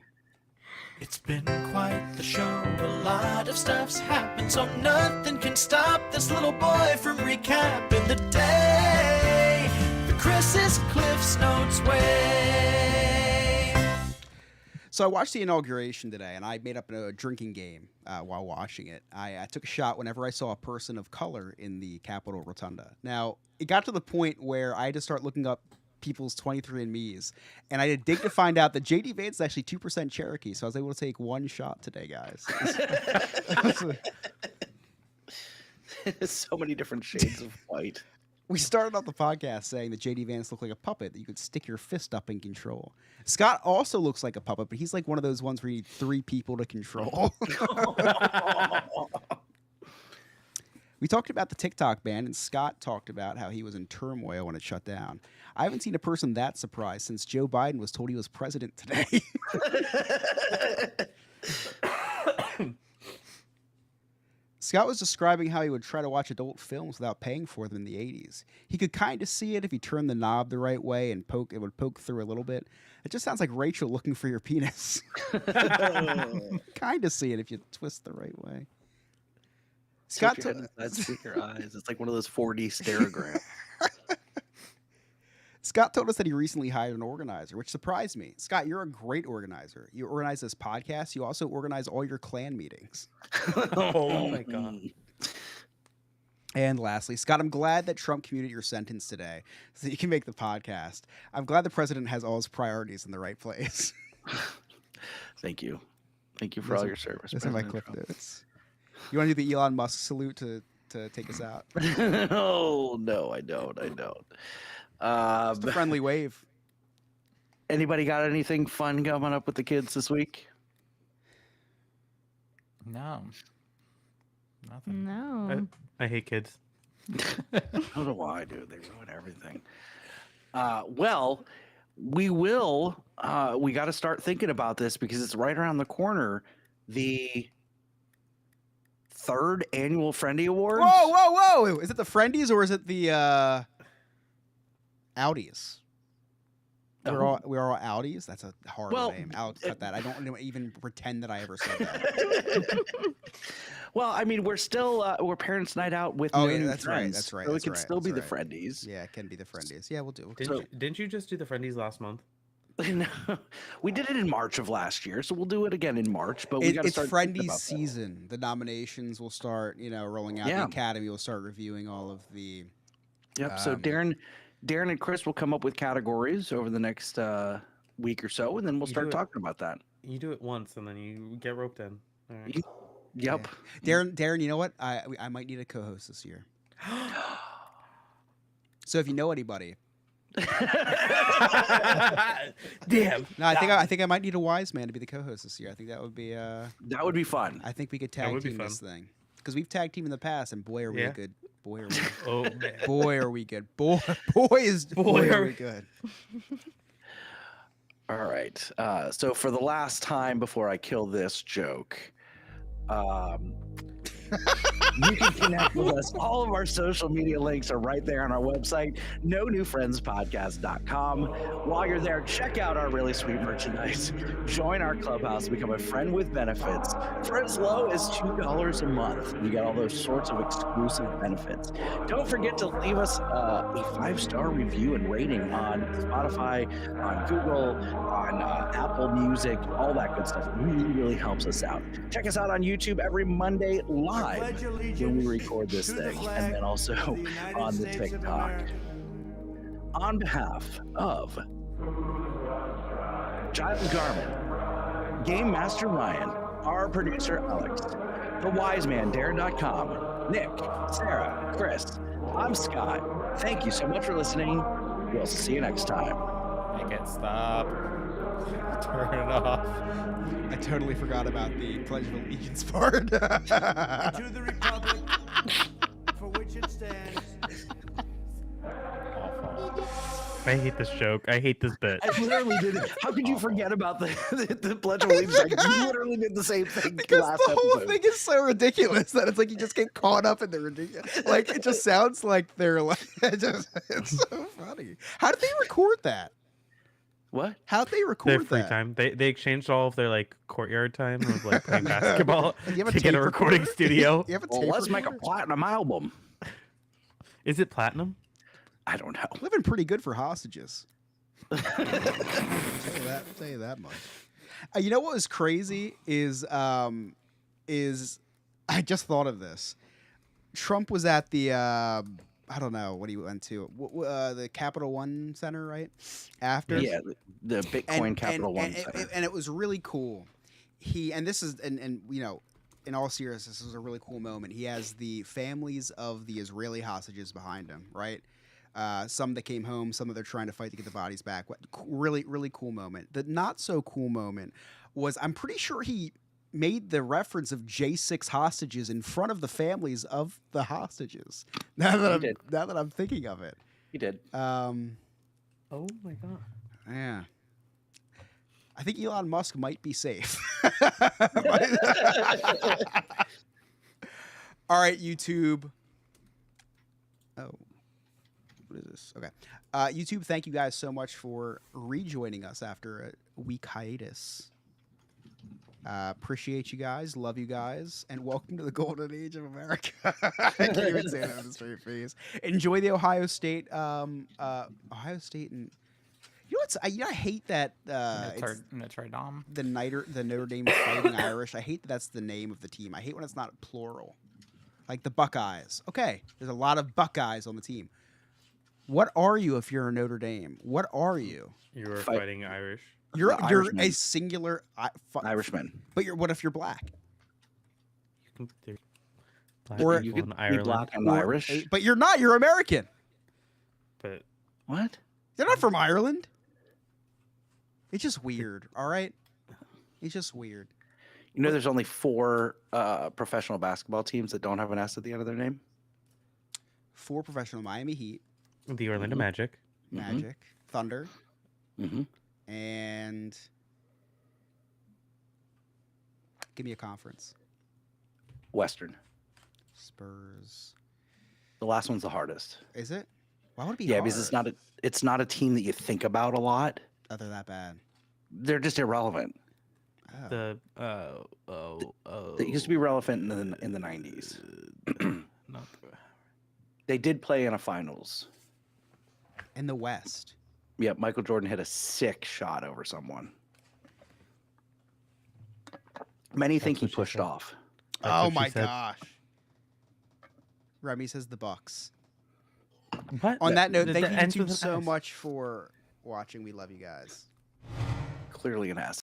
It's been quite the show. A lot of stuff's happened, so nothing can stop this little boy from recapping the day the Chris's Cliff's Notes way. So I watched the inauguration today, and I made up a drinking game while watching it. I took a shot whenever I saw a person of color in the Capitol Rotunda. Now, it got to the point where I had to start looking up people's 23andMe's, and I had to dig to find out that J.D. Vance is actually 2% Cherokee, so I was able to take one shot today, guys. So many different shades of white. We started off the podcast saying that J.D. Vance looked like a puppet that you could stick your fist up and control. Scott also looks like a puppet, but he's like one of those ones where you need 3 people to control. We talked about the TikTok ban, and Scott talked about how he was in turmoil when it shut down. I haven't seen a person that surprised since Joe Biden was told he was president today. Scott was describing how he would try to watch adult films without paying for them in the 80s. He could kind of see it if he turned the knob the right way and it would poke through a little bit. It just sounds like Rachel looking for your penis. Kind of see it if you twist the right way. Scott, Tilt your head inside, speak your eyes. It's like one of those 4D stereograms. Scott told us that he recently hired an organizer, which surprised me. Scott, you're a great organizer. You organize this podcast. You also organize all your clan meetings. Oh my god. And lastly, Scott, I'm glad that Trump commuted your sentence today so that you can make the podcast. I'm glad the president has all his priorities in the right place. Thank you. Thank you for all your service. Those are my President clip Trump. notes. You want to do the Elon Musk salute to take us out? Oh, no, I don't. Just a friendly wave. Anybody got anything fun coming up with the kids this week? No. Nothing. No. I hate kids. I don't know why, dude. They ruin everything. Well, we will. We got to start thinking about this because it's right around the corner. The 3rd annual Friendly Awards. Whoa! Is it the Friendies or is it the Audis? We're all Audis. That's a horrible name. I'll cut that. I don't even pretend that I ever said that. Well, I mean, we're still we're Parents' Night Out with Oh, no yeah, new that's right, friends, that's right, So that's it can right, still be that's the right. Friendies. Yeah, it can be the Friendies. Yeah, we'll do. Didn't you just do the Friendies last month? No, we did it in March of last year, so we'll do it again in March. But we got to It's start thinking Friendy's about that. season. The nominations will start, rolling out. Yeah. The Academy will start reviewing all of the. Yep. So Darren and Chris will come up with categories over the next week or so, and then we'll You start do it. talking about that. You do it once and then you get roped in. All right. Yep. Darren, you know what? I might need a co-host this year. So if you know anybody, Damn. no, I think I might need a wise man to be the co-host this year. I think that would be. That would be fun. I think we could That tag would be team this fun. thing because we've tag teamed in the past, and boy, are we Yeah. good. Boy, are we. Oh man. Boy, are we good. Boy, are we good. All right. So for the last time before I kill this joke, you can connect with us. All of our social media links are right there on our website, nonewfriendspodcast.com. While you're there, check out our really sweet merchandise. Join our clubhouse, become a friend with benefits for as low as $2 a month. You get all those sorts of exclusive benefits. Don't forget to leave us a 5-star review and rating on Spotify, on Google, on Apple Music, all that good stuff. It really helps us out. Check us out on YouTube every Monday live when we record this thing, and then also on the TikTok. On behalf of Giles Garmin, Game Master Ryan, our producer Alex, the wise man Darren.com, Nick, Sarah, Chris, I'm Scott. Thank you so much for listening. We'll see you next time. Make it stop. Turn it off. I totally forgot about the Pledge of Allegiance part. To the republic for which it stands. Awful. I hate this joke. I hate this bit. I literally did it. How could you forget about the Pledge of Allegiance? Like, you literally did the same thing Because last the whole episode. thing is so ridiculous that it's like you just get caught up in the ridiculous. Like it just sounds like they're like it's so funny. How did they record that? What? How'd they Their record free that? time. They exchanged all of their like courtyard time of like playing basketball Do you have a to get a tape recording recorder? studio. You have a Well, tape let's make a recorder? platinum album. Is it platinum? I don't know. Living pretty good for hostages. I'll tell you that much. You know what was crazy is I just thought of this. Trump was at the I don't know what he went to the Capital One Center right after. Yeah, the Bitcoin Capital One Center. And it was really cool. And this is and in all seriousness, this was a really cool moment. He has the families of the Israeli hostages behind him, right? Some that came home, some that they're trying to fight to get the bodies back. Really, really cool moment. The not so cool moment was I'm pretty sure he made the reference of J6 hostages in front of the families of the hostages. Now that I'm thinking of it. He did. Oh my god. Yeah. I think Elon Musk might be safe. All right, YouTube. Oh. What is this? Okay. YouTube, thank you guys so much for rejoining us after a week hiatus. Appreciate you guys. Love you guys. And welcome to the golden age of America. I can't even say that with a straight face. Enjoy the Ohio State. Ohio State and... You know what's... I hate that... it's Notre Dame. the Notre Dame Fighting Irish. I hate that that's the name of the team. I hate when it's not plural. Like the Buckeyes. Okay. There's a lot of Buckeyes on the team. What are you if you're a Notre Dame? What are you? You were fighting Irish. You're Irishman. a singular Irishman. But what if you're black? You can, there's black Or- people You in could be Ireland. black and Or- Irish. But you're not. You're American. But What? They're not from Ireland. It's just weird. All right. It's just weird. You know, there's only 4 professional basketball teams that don't have an S at the end of their name. 4 professional Miami Heat, the Orlando Magic. Magic, Thunder, Mm-hmm. and give me a conference. Western. Spurs. The last one's the hardest. Is it? Why would it be? Yeah, hard? because it's not a team that you think about a lot. Oh, they're that bad. They're just irrelevant. Oh. They used to be relevant in the 90s. Not They did play in a finals. In the West. Yeah, Michael Jordan hit a sick shot over someone. Many think he what she pushed said. off. That's Oh what she my said. gosh. Remy says the Bucks. What? On that note, The- thank the you ends YouTube with an so S. much for watching. We love you guys. Clearly an ass.